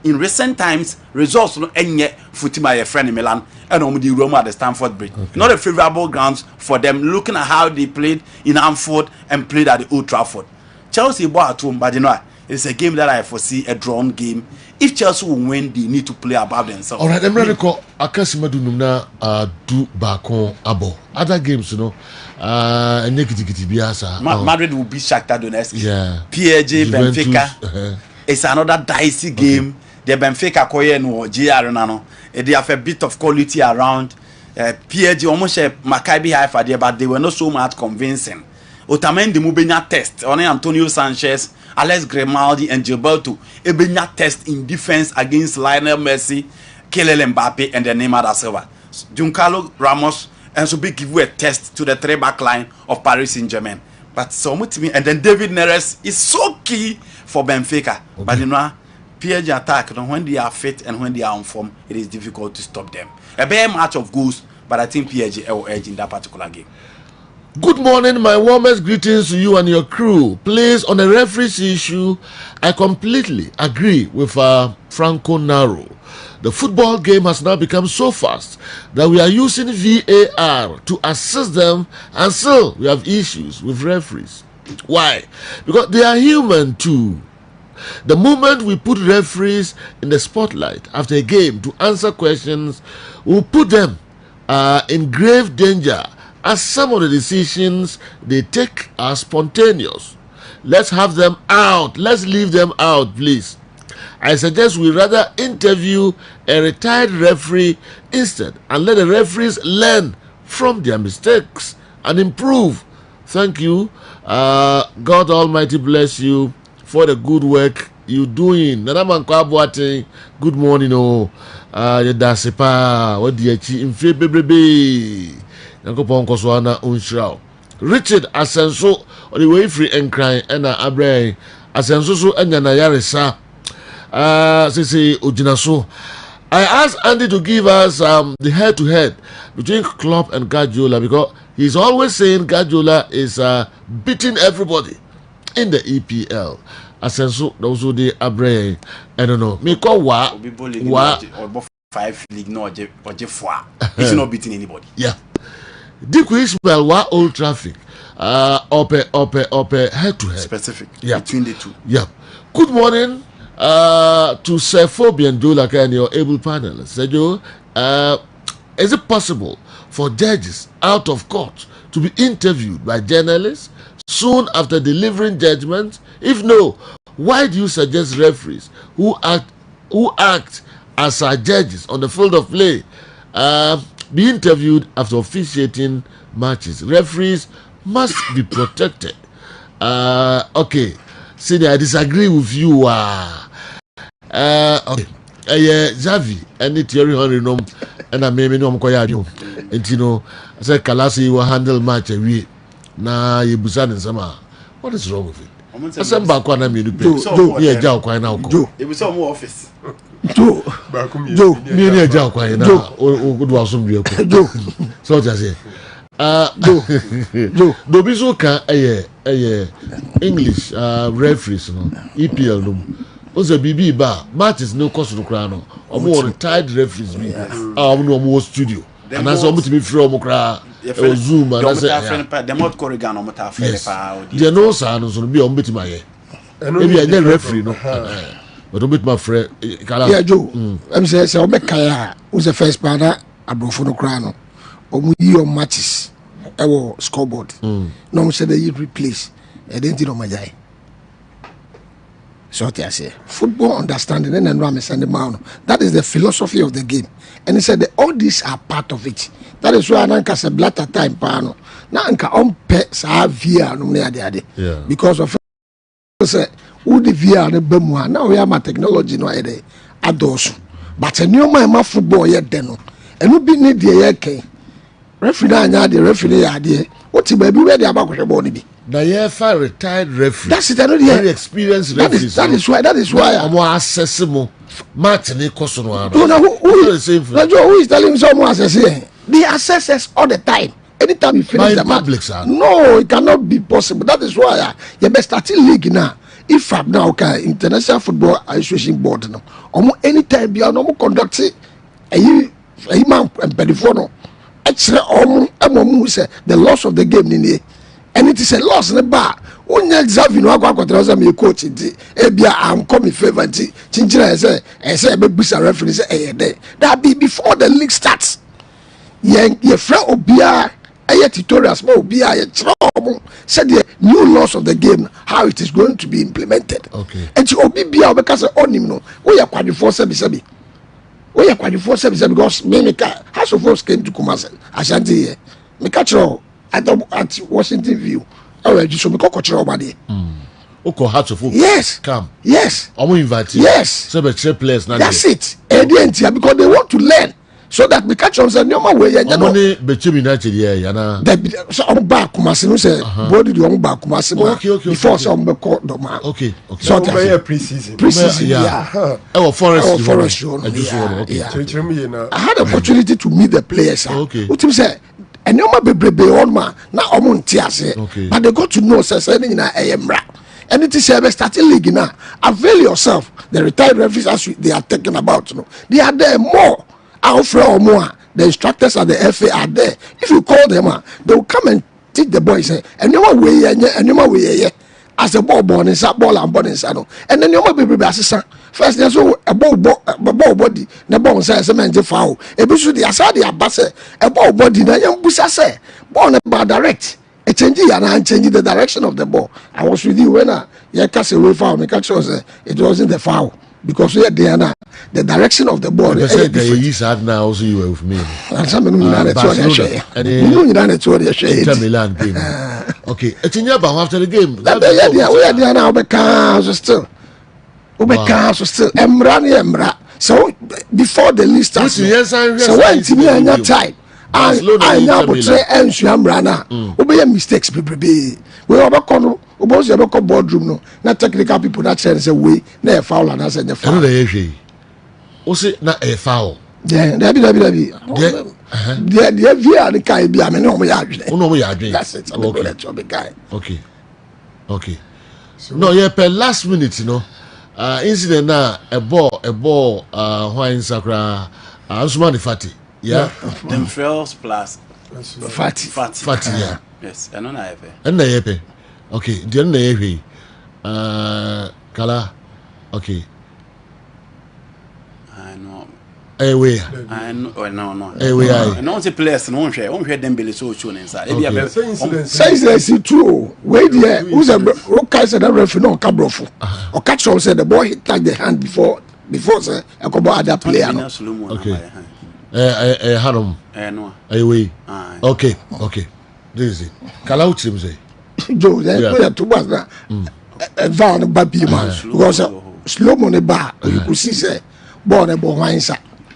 In recent times results no enye futima your friend in Milan and omo di Roma at the Stamford Bridge. Okay. Not a favorable grounds for them looking at how they played in Anfield and played at the Old Trafford. Chelsea bought at home, but you know it's a game that I foresee a drawn game. If Chelsea will win, they need to play above themselves. All right, I'm ready to call Akasimadu Numna do Bakon Abo. Other games, you know, Madrid will be Shakhtar Donetsk. Yeah. PSG, Benfica. It's another dicey game. The Benfica Koyen or GR Nano. They have a bit of quality around. PSG almost a Maccabi Haifa there, but they were not so much convincing. Otamendi Mubenya test on Antonio Sanchez, Alex Grimaldi and Gilberto Ebenya test in defense against Lionel Messi, Kylian Mbappe and the Neymar da Silva. Giancarlo Ramos and so big give a test to the 3-back line of Paris Saint-Germain. But so much me and then David Neres is so key for Benfica. Okay. But you know, PSG attack when they are fit and when they are on form, it is difficult to stop them. A bare match of goals, but I think PSG will edge in that particular game. Good morning, my warmest greetings to you and your crew. Please, on the referee's issue, I completely agree with Franco Naro. The football game has now become so fast that we are using VAR to assist them, and still we have issues with referees. Why? Because they are human too. The moment we put referees in the spotlight after a game to answer questions, we'll put them in grave danger, as some of the decisions they take are spontaneous. Let's have them out. Let's leave them out, please. I suggest we rather interview a retired referee instead and let the referees learn from their mistakes and improve Thank you. God Almighty bless you for the good work you doing. Nana Mankwabwate, good morning. Oh, Yadasepa, what the in February. Nankopon Koswana Unshrao. Richard Asenso, on the way free and crying, and Abre Asenso and Yanayaresa. Sisi Ujinaso. I asked Andy to give us the head-to-head between Klopp and Guardiola because he's always saying Guardiola is beating everybody in the EPL. Asenso, those who they Abre, I don't know. Me call wa 5 league no or he's not beating anybody. Yeah. Diku Ismail wa Old Trafford. Up head-to-head. Specific. Yeah. Between the two. Yeah. Good morning. To Sir Phobia and Joe Laka and your able panelists. Sir Joe, is it possible for judges out of court to be interviewed by journalists soon after delivering judgment? If no, why do you suggest referees who act as judges on the field of play be interviewed after officiating matches? Referees must be protected. Okay. See, I disagree with you. Okay. Xavi and Thierry Henry nom and I may no koyado. And you know, I said Kalasi will handle match a week. Na you busan and sama. What is wrong with it? I said back when I'm in the yeah, Joe quite now. It was some office. Joe, near Joe quite now. Oh, good was some real. Joe, so just say. Dobizoka English referees no EPL no ozo bibi ba matches no cost no kra no omo retired referees bi no omo studio and as omo to be free omo kra Zoom and as the mod Corrigan omo ta free pa they no sa no so bi omo beti ma ye maybe I get referee no but omo beti ma free kala yeah Joe am say omo kaya who's the first partner abrofo no kra no omo yi on matches our scoreboard. No, said they replace. I didn't know my guy. So I say, football understanding and Ram and the man. That is the philosophy of the game. And he said that all these are part of it. That is why Nanka said blatter time pano. Nanka on pets are via no yeah. Because of say who the via the bemwa. Now we have my technology no ide adosu. But a new man football yet then. And we be need the referee anya the referee ade what baby where the abakwe ball be na ye fa retired referee that's it I know very experienced referee that is why omo assess mo match ni koso no who is telling me someone assess the assessors all the time anytime you finish the match no it cannot be possible. That is why you best start league now if I'm now okay International Football Association board no omo anytime be no conduct a man and perifono actually the loss of the game in here and it is a loss in the bar when you Xavi no akwa me coach ebia am come in favor chinchira say be bisa referee say that be before the league starts ye fra obia tutorials mo obia ye said the new laws of the game how it is going to be implemented. Okay. And you obi bia because onim no we ya kwadifo sebi we are qualified service because me House of Force came to Kumasi. Ashanti here. Me catch at Washington View. Already, so me catch over there. Oko House of Force. Yes. Come. Yes. I'm invite you. Yes. So be players now. That's it. Because they want to learn. So that we catch on the normal way. And money be chimi na chidi yana. So I'm back Kumasi no say body do back Kumasi. Okay. Before some be called the man. Okay. So pre-season. Yeah. Forest. Yeah. I had the opportunity to meet the players. Okay. What you say? And no man be on man. Now I'm on tiase. But they got to know say in a and it is a starting league now. Avail yourself. The retired referees as they are talking about. You know, they are there more. Or more. The instructors at the FA are there. If you call them, they will come and teach the boys. And no way, as the ball born inside ball and born inside. And then you might be assistant. First, there's a ball body. The ball says a man foul. A bush the Asadi Abase, a ball body. The young Busa say, born about direct. A changing and changing the direction of the ball. I was with you when I cast away foul. Me catch was it wasn't the foul. Because we are there now, the direction of the ball is different. Now also you were with me. And some of them are Okay, etinya ba after the game. That be yeah, we are there now. We can still. We can still. Emra. So before the list starts, so when to me and your time, I now portray and Shambrana. Obey mistakes, baby. We overcome. Obos you overcome boardroom no. Not technical people that say way. Never foul and I said the foul. Ose na a foul. Yeah, there be. The via the guy be. I mean, no, we are doing. That's it. Okay. No, yeah, per last minute, you know. Incident na a ball wine sakra Ansumani Fati. Yeah. Them first plus Fati. Yeah. Yes, I know na yepe. Okay, the na yepe. Kala. Okay. I know. Anyway. I know. No. Anyway, I know the players no one share them belly so tune inside. Say true. Wait there. Who's a okay said that referee no kabrofo. Or catch all said the boy hit like the hand before say I go buy other player. Okay. Harum. No. Anyway. Okay. This is it. Kala utim say. Joe, yeah, to was that. Van baby man. Because slow money bar you could see say born a boy wine sa.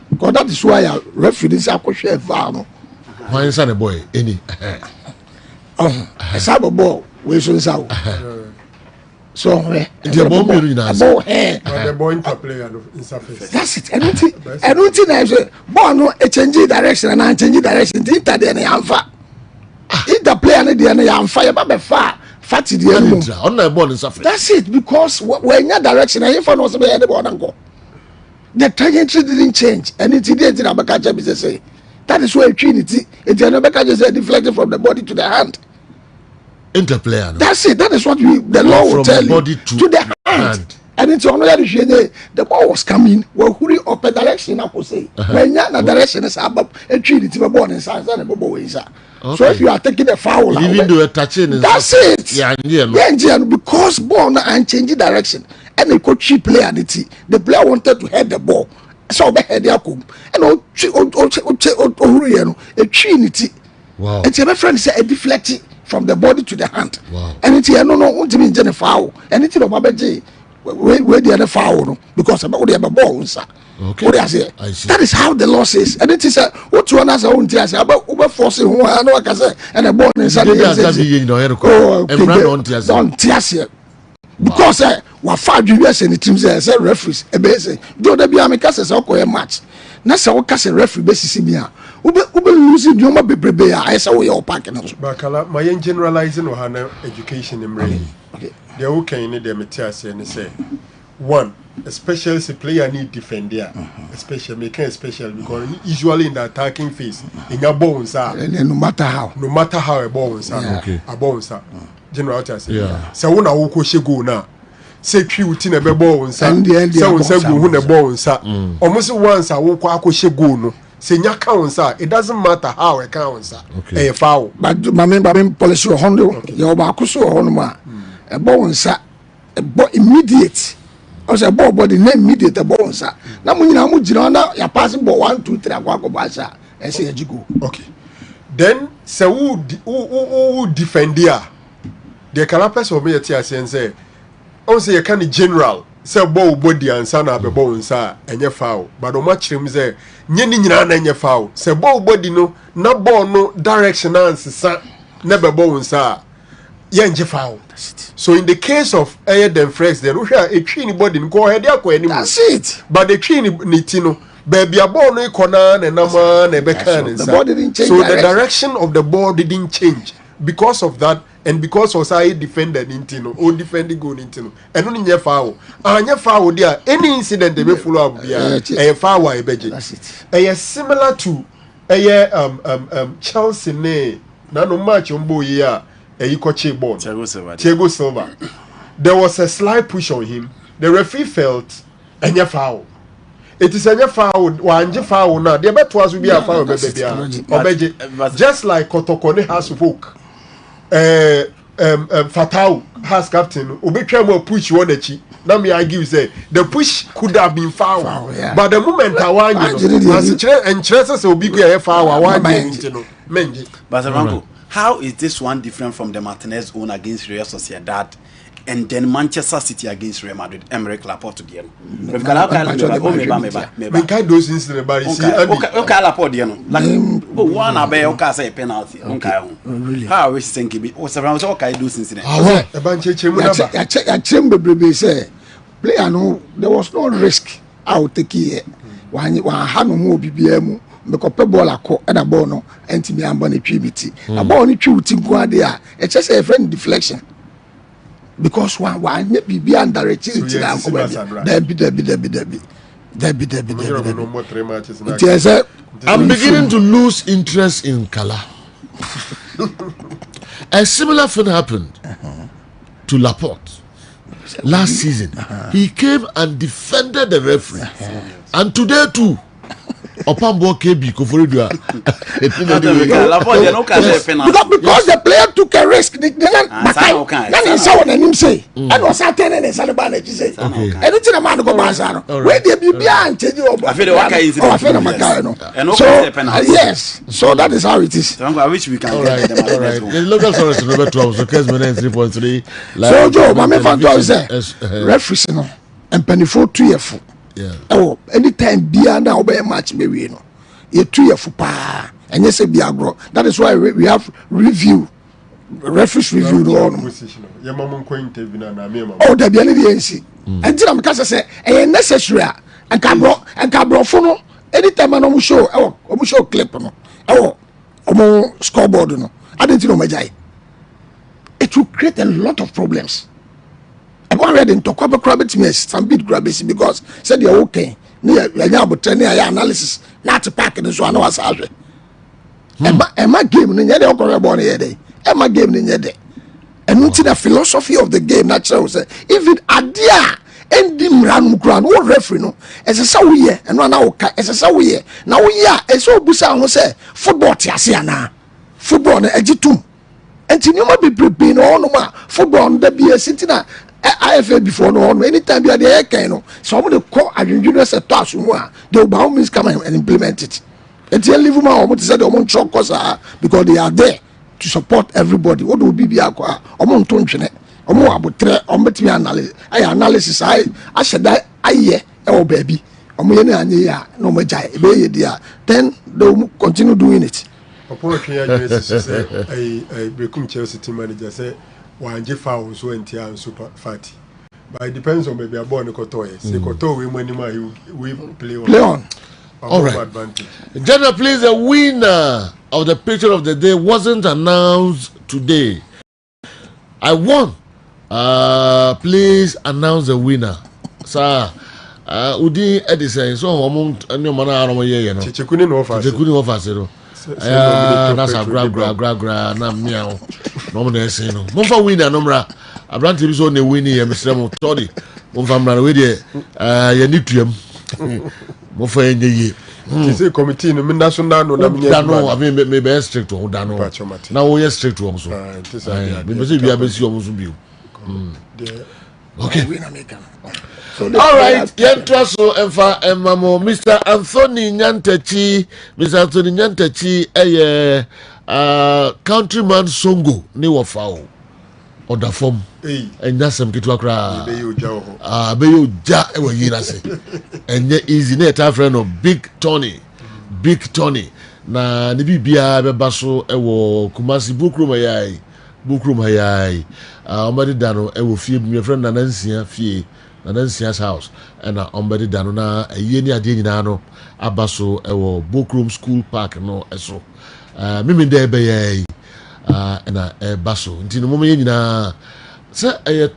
Because that is why I referees are share van. Wine sa the boy any. A sabo ball we so so. So the bomb you na. The boy interplay in surface. That's it. Anything I say ball no a change direction and I change direction. Inter there na amfa. Interplay and there na amfa. You be far. Fatty the enemy. On the ball in surface. That's it, because when your direction and if I know somebody the ball and go. The trajectory didn't change, and it didn't say. That is why Trinity, it's just deflected from the body to the hand. Interplay. That's it. That is what the law will tell you. Body to the hand. And it's on the ball was coming. Well, who up a direction? I could say. When your direction is above a Trinity, the ball inside and the ball inside. Okay. So if you are taking a foul, even though touching, that's it. Yeah, because ball and changing direction, and they could cheap player the player wanted to head the ball, so they head their and a trinity. Wow. And my friend said a deflecting from the body to the hand. Wow. And it's no want to be in foul, and it's no baby where the other foul because about the ball, sir. Okay. What I say? That is how the law says. And it is what you want to say about over forcing who I know I can say and a born inside the don't tear because what 5 years in the team says referees a base. Though there be a cases or match. That's how cast a referee basis in here. Ube losing your baby. I saw your packing. Bakala, my generalizing or education in brain. Okay. They okay in the materials and say 1. Especially if player need defender, especially making special because usually in the attacking phase, in your bones are no matter how a bones are, a bones are. General say, yeah. So when I walk go now, say treat in a bones are, so say go a bones are. Almost once I walk go no. Say your counts are. It doesn't matter how a counts are. A foul, but my policy 100. Your bakuso honma a bones are immediate. I was a ball body name immediate ball, sir. Now, when you're passing ball 1, 2, 3, and say, you go. Okay. Then, so who defend here? The canapes of me at TSC and say, oh, say, a kind of general, say, ball body and son of a bone, sir, and your foul. But no much him say, Yenina and your foul. Say, ball body no, not ball no direction answer, sir, never bone, sir. Yenje foul. So in the case of them fresh, then we have a tree body go ahead anymore. That's it. But the tree nitino, baby a ball no corner and nama and bekan. The ball didn't change. So the direction of the ball didn't change because of that, and because Osai defended Nintino, or defending go Nintino, and only your foul. And your foul there, any incident they may follow up a foul a budget. That's it. A similar to a Chelsea ne, no match on boy here. Thiago Silva. There was a slight push on him. The referee felt a foul. It is a foul. One foul now. The bet was will be a foul, baby. Just like Kotokone has folk. Fatau has captain. Ubekemo push one echi. Now me argue say the push could have been foul, but the moment I want you and chances will be a foul. I want you to know. But how is this one different from the Martinez own against Real Sociedad and then Manchester City against Real Madrid? Emerick Laporte again. We've got those incidents, but see, okay, Laporte, you know, like one okay, say penalty. Okay, how is thinking? What's around? Okay, those incidents. A bunch of chamber say, player no, there was no risk. I'll take it. One had no more BBM. Because people are caught and a bono and to be ambony tribute. A bony tribute in Guadia. It's just a friend deflection. Because one be beyond direct. I'm beginning to lose interest in Kala. A similar thing happened to Laporte last season. He came and defended the referee. And today too. Opambo KB Koforidua. Because the player took a risk. That is how him say. And was certain and say. Anything a man go Bazano. Where they be behind yes. So that is how it is. I wish we can get them. The local source number 12, so Kessben 3.3. So Joe, my fan say referees no and penny for 2 years. Yeah. Oh, anytime beyond now by a match, maybe you know, you 2 years for pa, and yes, be agro. That is why we have review, reference review. Oh, there be any DNC. Until I'm cast say, and necessary, and cabro phono. Anytime I show, show clip no, scoreboard no. I didn't know my jai. It will create a lot of problems. I go read into Kwaba Krabbit mess, some bit grabbies because said you're okay. Near analysis, not to pack it, so I know as I say. And my game in your corner day. And my game in your day. And into the philosophy of the game, natural say, if it adia and dim ran ground, what referee no, as a sawiye and one hour as a sawiye. Now we are as so busa who say football tiasiana, football ejitum. And you might be preparing all no football, there be a sitting. IFA before no anytime you are the air no some of the core junior sector they will by all means come and implement it. And leave them out said because they are there to support everybody. What will be aqua among tonchene about analysis I said that oh baby no then they will continue doing it. Chelsea team manager say one foul so and super fatty. But it depends on maybe a born Kotoy. Say Kotoy we play on. All right. Advantage. General, please, the winner of the picture of the day wasn't announced today. I won. Please announce the winner. Sir, Udi Edison, so among any man around here, you know. Chichikuni no offers. Chichikuni offers, that's a gra na meow. No one say no. Monfa winner number. I brand to be so ne winning Mr. Motori. Monfa man we there. You need to Monfa ye. Say committee no national no na me. No, I mean maybe strict to Dano. Now we are strict to also. Because we are busy almost be. Okay. So all right, Yentraso Emfa Emamo, Mr. Anthony Nyantechi, countryman Songo, ni wafao. Or the form, and that's some kitwa cry. Beyo ja, ewa yina se. And yet easy net a friend of Big Tony. Na nibi biya bebaso ewo Kumasi Bukrum hayai. Omadi dano ewo fie, my friend Nanansia fie. Nanansia's house and omebody dano na a yeni adi nyina abaso ewo Bookroom School Park no eso mimi de be and baso nti no mama nyina say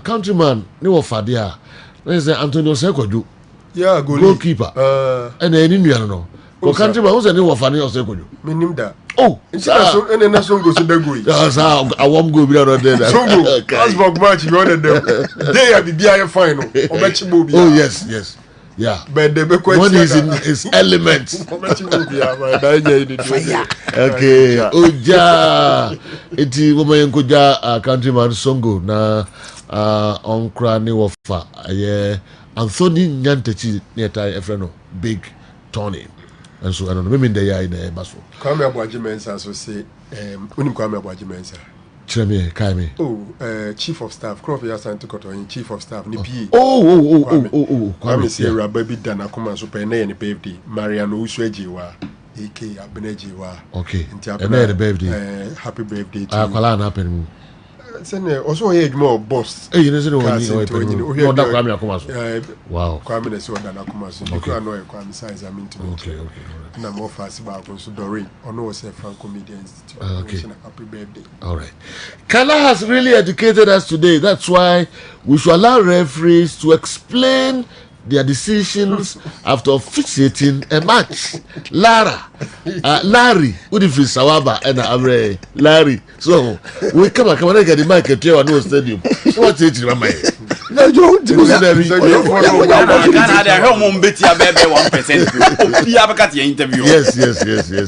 countryman ne wo fade a na say Antonio Sekoju goalkeeper and any nuano no go countryman who say ne wo fade o Sekoju minim da oh so ene na songo so dagoi sa I won't go be there songo Asbog match you order them they are the BIA final oh yes yeah but the one is in his elements okay oja eti wo mayen koja countryman songo na onkra ni wofa Anthony Nyantechi netai efreno Big Tony and so I don't know maybe in the year in the basso come here arguments as we say unim Kwame Abuajimensa. Cheme, Kaime. Oh, chief of staff, Crop Yasan took in chief of staff, Nipi. Kwame Sierra Baby Dana Kuma Superne and Baby, Mariano Uswejiwa, A.K. Abenejiwa. Okay, and then the birthday. Happy birthday to Aqualan happened. Also, he more boss. Hey, you know, wow. Kwame is one that Akumas. You know, Kwame size. I mean, okay. No more fast about so Doreen. Or no, say Franco Media Institute. Okay. Happy birthday. All right. Kala has really educated us today. That's why we should allow referees to explain their decisions after officiating a match. Larry, Udifri Sawaba, and Abre, Larry. So, we come and get the mic at your no stadium. What's it, my man? No, don't do that.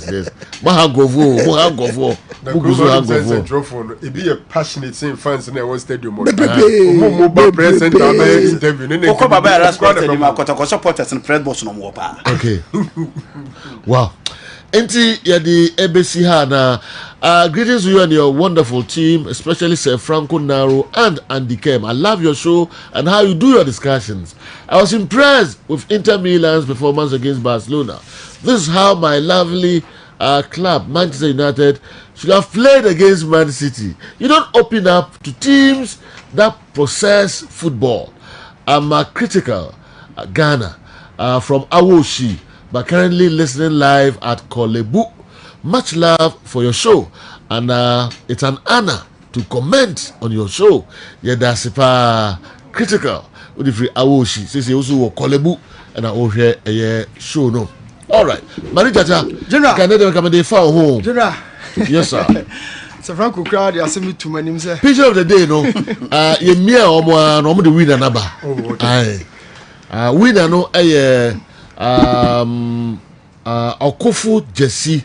Yes. Mahagovo. It be a passionate saying fans in one stadium. Okay. Wow. Enti yadi ebesi ha na greetings to you and your wonderful team, especially Sir Franco Naro and Andy Kem. I love your show and how you do your discussions. I was impressed with Inter Milan's performance against Barcelona. This is how my lovely club, Manchester United, should have played against Man City. You don't open up to teams that possess football. I'm critical Ghana from Awoshi, but currently listening live at Kolebu. Much love for your show, and it's an honor to comment on your show. Yeah, that's critical. With the free Awoshi, says he also Kolebu, and I will hear a show. No, all right, Marijata, General, can they come and found home? General, yes, sir. Sir Franco crowd, you me too many. Picture of the day, no. You mere or the winner number. Oh, okay. Winner no Okofu Jesse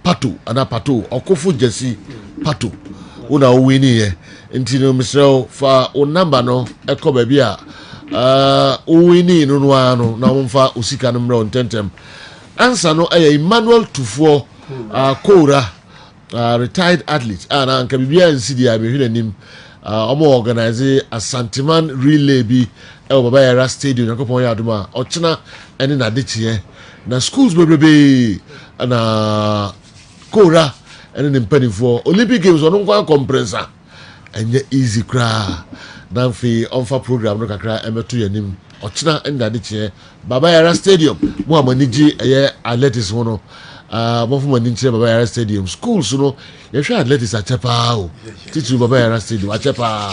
Pato Anapato Okofu Jesse Pato una wini ye nti no misrel fa o number no ekọ ba bia wini no no na wonfa osika no mra ontentem answer no Emmanuel Tufo Kora retired athlete na nka bibia nsidi a behwe nanim omo organize a Santiman relay bi Baba Yara Stadium yakopon ya aduma ochina ene na dechiye na schools bebrebe na Kora ene ne mpanifo Olympic Games ono kwa compressor enye easy kra na mfi onfa program no kakra emeto yanim ochina ene na dechiye Baba Yara Stadium mo amaniji eye athletics hono mo fu mani nchire Baba Yara Stadium schools no ye hwe athletics achepa o titu Baba Yara Stadium achepa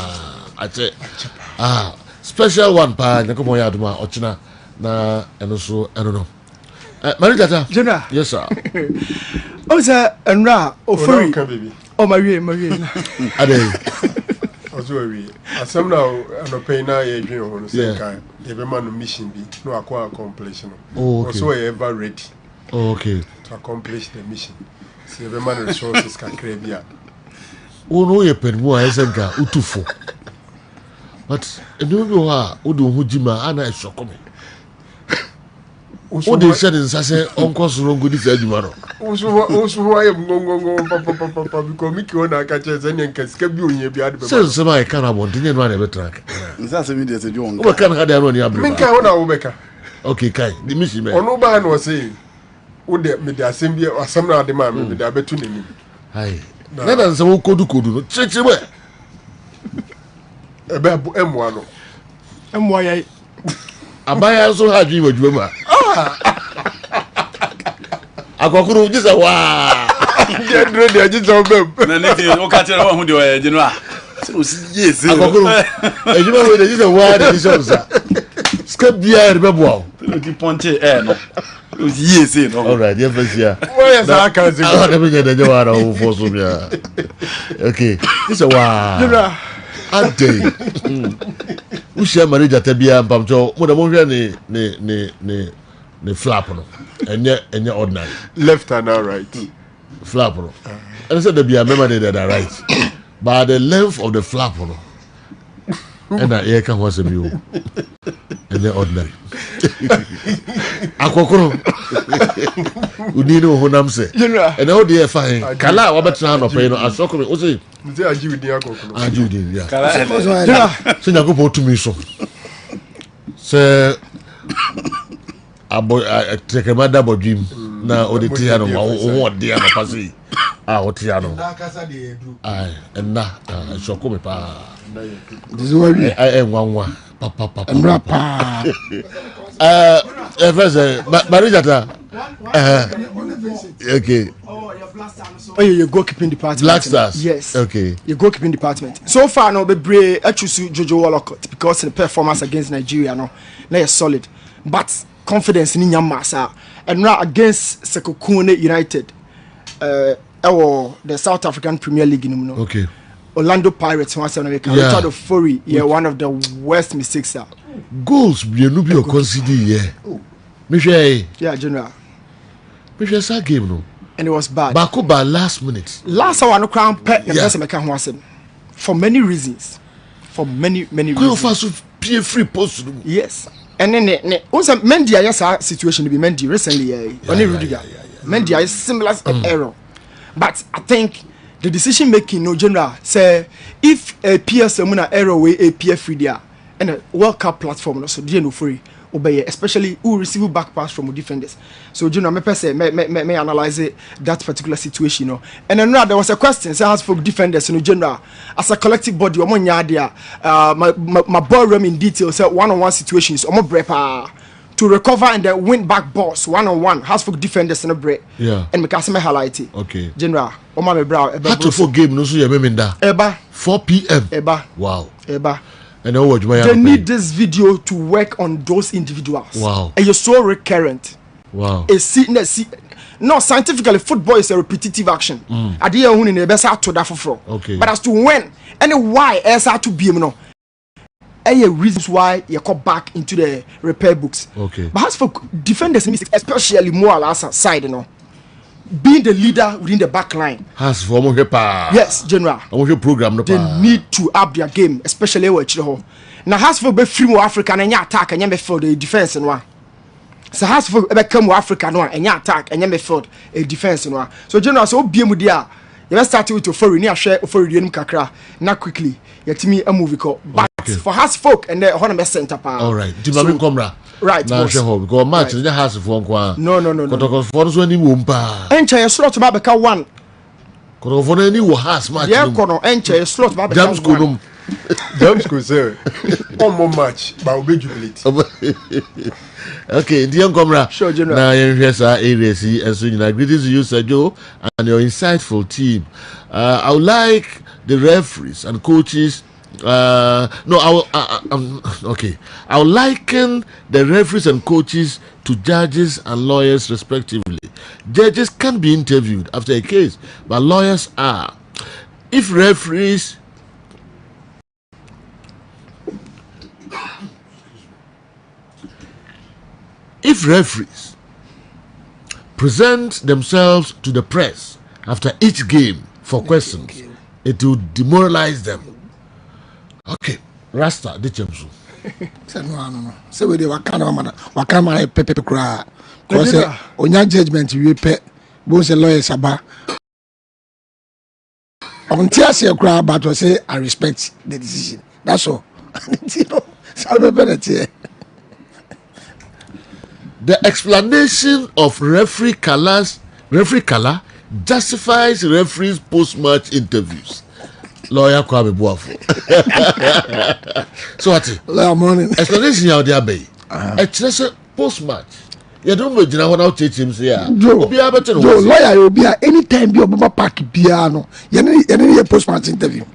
special one pa nyakomo ya aduma ochina na eno so eno no Marijata General, yes sir. Oh sir, enra ofuri oh my way ade ozo we asem na anope na ye dwen ho no say kan ye be man mission bi no akwa accomplish no also we ever ready okay to accomplish the mission say be man resources can create bia uno ye permu a esenka utufo but eno bi ha odo hu jima ana esokome o de said in sase onko soro ngudi sa juma no oso wa ye ngongongo papa because miki ona ka che ze nyen kasika bi onye bi ade be se ma e kana bon tinye no na be track nsa me de se jo o kan ha de no ni abre minka ona wo beka okay kai the mission me ono ba no say o de me de asem bi asem na de ma me de abetu nani hai na na nsa wo kodu no cheche we ebe emwa no emwa yai abaya so ha dwi wadwuma akokuru jisa wa de dro de jisa obem na ne ti o ka tire wa hu de o jinu a o si yes akokuru ejuma we de jisa wa de jisa sa skap bia be bo o ti ponte no o si yes no all right yes yeah wo yes aka zi ah de me de jawara o fo so bia okay jisa wa General ade ushia Marijata bia mpamcho mo de mo hwe ne flap no enye ordinary left and right flap no and said the bia member dey right but the length of the flap no and I can was a view and they're ordinary. Akokoro. Udino honamse. And all the fine. Kala wabatna no pay no asokome. O say. Mze aji udi akokoro. Aji udi ya. Kala. Se nyako po tumi so. Se abo take my double dream na oditi ano wo de ano pasi. Oti ano. Na kasa de edu. Ai, and na asokome pa. This is what we Nwanwa. Papa. Marijata. Okay. Oh, your goalkeeping department. Black Stars. Yes. Okay. Your goalkeeping department. So far, no, be brave. I choose Jojo Wallacott because the performance against Nigeria, no, they are solid. But confidence in Yamasa and now against Sekokune United, the South African Premier League, no. Okay. Orlando Pirates once America. Richard Ofori, one of the worst mistakes. Goals, you know, be consider yeah. Yeah, General. Michelle sa game no. And it was bad. Bakuba last minute. Last hour no crown pet the person make one for many reasons. For many reasons. Fast pay free post. Yes. And then also Mendy yes situation to be Mendy recently only Rudiger. Mendy is similar error. But I think the decision making no general say if a PS muna error way a PF free there and a World Cup platform so dey no free obey especially who receive back pass from defenders. So general me person me analyze that particular situation no. And then there was a question say as for defenders no general as a collective body omo nya there my ball room in detail say one-on-one situations omo brepa to recover and then win back balls one-on-one has for defenders in a break. Yeah. And me can say highlight it. Okay. General Oma me bra Had to for game no so you memenda. Eba 4 p.m. Eba. Wow. Eba. And what they need this video to work on those individuals. Wow. And you're so recurrent. Wow. No, scientifically, football is a repetitive action. I didn't win in the best out to that for. Okay. But as to when and why else to be no. Reasons why you come back into the repair books. Okay. But as for defenders, especially more last side, you know, being the leader within the back line. Has for more yes, General. Program no they need to up their game, especially where Chiho. Now has for be free more African and attack and you for the defense and one. So has for become more African one and attack and you for a defense and one. So General, so be mudia. You start with your foreign near share for you kakra. Not quickly. Yet me a movie call. But for has folk and the Honor Center. All right. Dimami Komra. Right. Now share because match in the house for one. No. Because for us when you wumpa. Enter a slot about become one. Because for any has match. Yeah, Kono enter a slot about James Kunum. James could say one more match, but we'll be jubilate. Okay, dear Comra. Sure, General. Now, here's our areas, and so greetings to you, Sir Joe, and your insightful team. I would like the referees and coaches. I would liken the referees and coaches to judges and lawyers, respectively. Judges can be interviewed after a case, but lawyers are. If referees present themselves to the press after each game for questions, it will demoralize them. Okay, Rasta, the champion. No. So we wakana pepe kura. Because onya judgment we pay. Both the lawyers aba. On tears kura, but we say I respect the decision. That's all. The explanation of referee color justifies referees post-match interviews. Lawyer Kwame Boafo. So what? Lawyer morning. Explanation out there be. It's post-match. You don't know what I'll teach him say. Lawyer will be anytime be Obama Park piano. You post-match interview.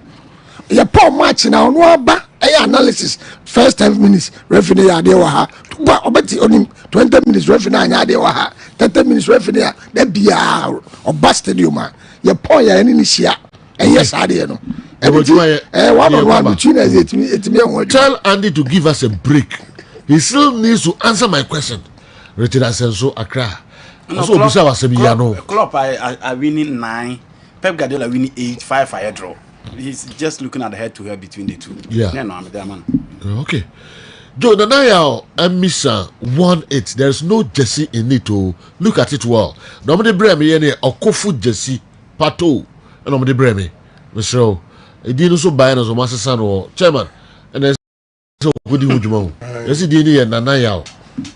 You poor match now no aba. Analysis first 10 minutes referee ade wa ha but obeti onim 20 minutes referee ade wa ha 30 minutes referee da bia oba stadium a ye point ya ni hia yes ade no one between us it tell Andy to give us a break. He still needs to answer my question. Richard Asenso Accra. So bisa wa se bia no Klopp I winning 9, Pep Guardiola winning 8, 5 fire draw. He's just looking at the head-to-head between the two. Yeah. No, I'm there, man. Okay. Joe Nanaya and Misa won it. There's no jersey in it. Oh, look at it well. Nobody bremi any okofu jersey pato. And nobody bremi. Mr. It didn't so buy as a master son or chairman. And then so good you would yes, it didn't Nanaya.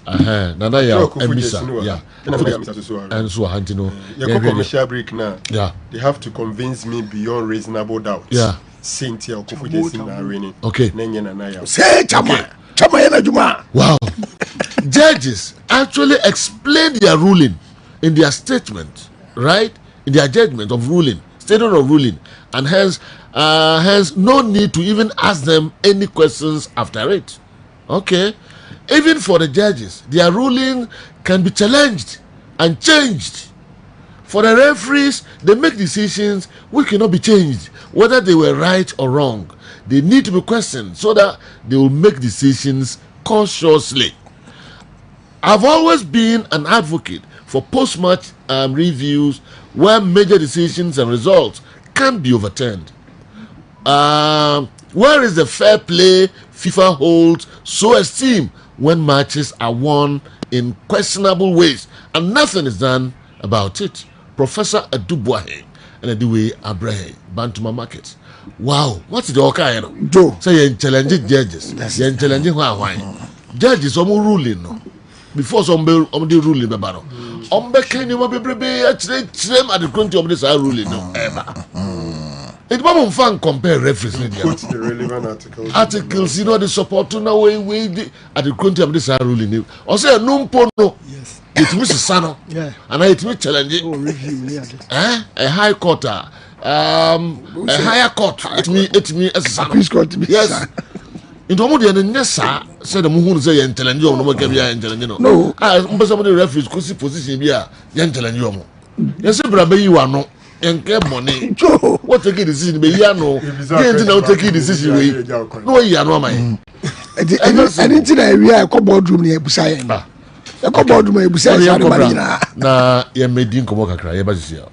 Nanaya and Misa. Yeah. And so Hantino. Commercial break now. Yeah. They have to convince me beyond reasonable doubt. Yeah. Cynthia Okofu Jesse na raining. Okay. Say Chama. Wow. Judges actually explain their ruling in their statement, right? In their judgment of ruling, statement of ruling, and hence no need to even ask them any questions after it. Okay. Even for the judges, their ruling can be challenged and changed. For the referees, they make decisions which cannot be changed, whether they were right or wrong. They need to be questioned so that they will make decisions cautiously. I've always been an advocate for post-match reviews where major decisions and results can be overturned. Where is the fair play FIFA holds so esteem when matches are won in questionable ways and nothing is done about it? Professor Adubuahe and Adiwe Abrahe, Bantuma Market. Wow, what's the okay? Joe. Say you're challenging judges. You're challenging why? Judges are ruling no. Before some ruling the battle. Can you be actually at the country of this ruling no ever. It won't fun compare referees. Put the relevant articles. Articles, you know, the support to now way at the country of this ruling. Or say a no. Yes. It means Sano. Yeah. And it means challenging. Oh, review. Yeah. A high court. A higher court. It means as a yes. In Tomodia and Nessa said the moon say and telling you no more can be and no. Somebody referees could see position be a gentle and you. Yes, brother, you are no and get money. What take a decision be no. Can't now take a decision. No, you are no man. I didn't know we are a boardroom near Busayan. A boardroom near Busayan. Na ye made in Komoka cry, but you.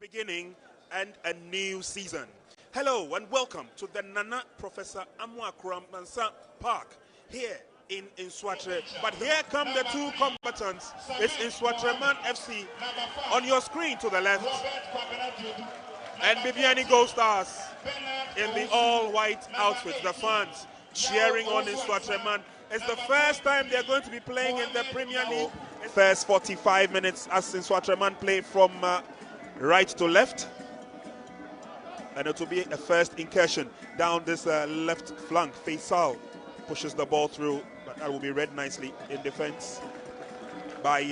Beginning and a new season. Hello and welcome to the Nana Professor Amoakura Mansa Park here in Nswatre. But here come the two combatants. It's Nswatreman FC on your screen to the left and Bibiani Gold Stars in the all-white outfit. The fans cheering on Nswatreman. It's the first time they're going to be playing in the Premier League. First 45 minutes as Nswatreman play from right to left, and it will be a first incursion down this left flank. Faisal pushes the ball through, but that will be read nicely in defense by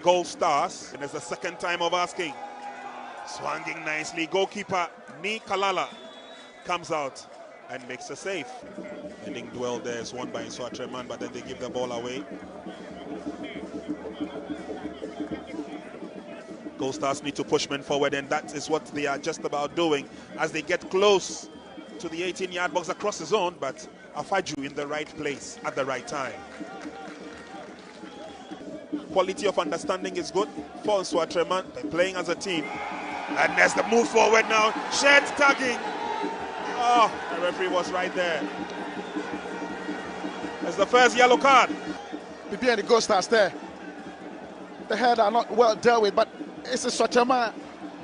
Gold Stars, and it's the second time of asking. Swanging nicely, goalkeeper Ni Kalala comes out and makes a save. Ending dwell there is won by Nswatreman, but then they give the ball away. Gold Stars need to push men forward, and that is what they are just about doing as they get close to the 18-yard box across the zone, but Afaju in the right place at the right time. Quality of understanding is good for Nswatreman. They're playing as a team. And there's the move forward now. Shed tagging. Oh, the referee was right there. It's the first yellow card. BB and the Ghost Stars there. The head are not well dealt with, but it's a such a man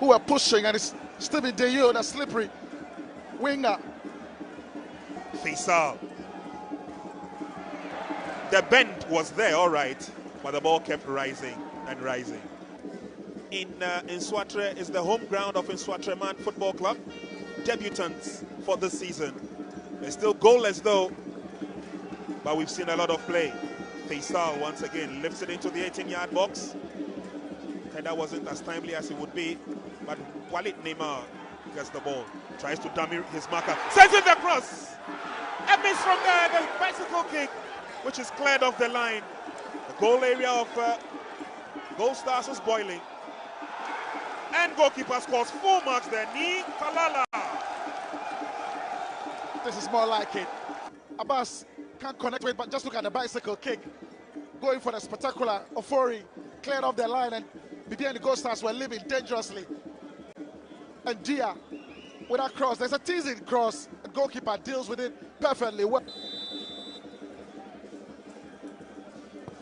who are pushing, and it's Stevie Deyo, the slippery winger. Faisal. The bend was there, all right, but the ball kept rising and rising. In Nswatre is the home ground of Nswatreman Football Club. Debutants for this season. They're still goalless though, but we've seen a lot of play. Faisal once again lifts it into the 18-yard box. Header wasn't as timely as it would be, but Walid Neymar gets the ball, tries to dummy his marker, sends it across. A miss from there, the bicycle kick, which is cleared off the line. The goal area of Gold Stars is boiling. And goalkeeper scores 4 marks there, Ni Kalala. This is more like it. Abbas can't connect with, but just look at the bicycle kick. Going for the spectacular Ofori, cleared off the line, and BB and the Ghost Stars were living dangerously. And Dia, with that cross, there's a teasing cross, the goalkeeper deals with it perfectly well.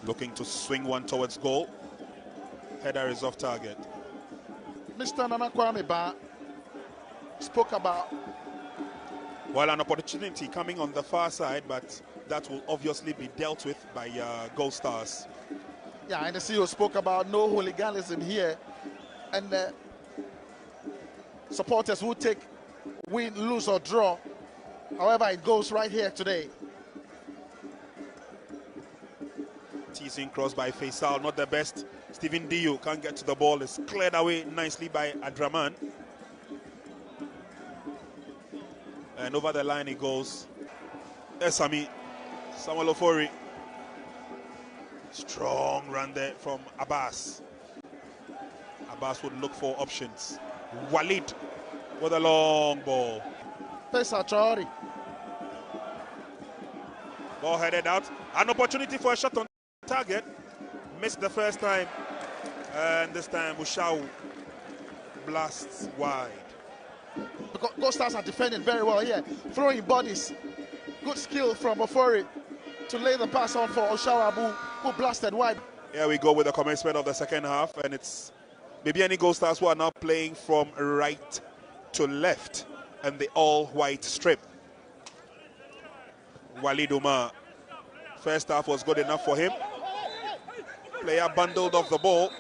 Looking to swing one towards goal. Header is off target. Mr. Nana Kwame Ba spoke about. Well, an opportunity coming on the far side, but that will obviously be dealt with by Gold Stars. Yeah, and the CEO spoke about no hooliganism here, and supporters will take win, lose or draw. However, it goes right here today. Teasing cross by Faisal, not the best. Stephen Diu can't get to the ball. It's cleared away nicely by Adraman. And over the line it goes. Esami, Samuel Ofori. Strong run there from Abbas. Abbas would look for options. Walid with a long ball. Faisal Traore. Ball headed out. An opportunity for a shot on target. Missed the first time. And this time Bushau blasts wide. Gold Stars are defending very well here. Throwing bodies. Good skill from Ofori to lay the pass on for Oshawabu, who blasted wide. Here we go with the commencement of the second half, and it's Bibiani Gold Stars who are now playing from right to left and the all-white strip. Walid Umar, first half was good enough for him. Player bundled off the ball.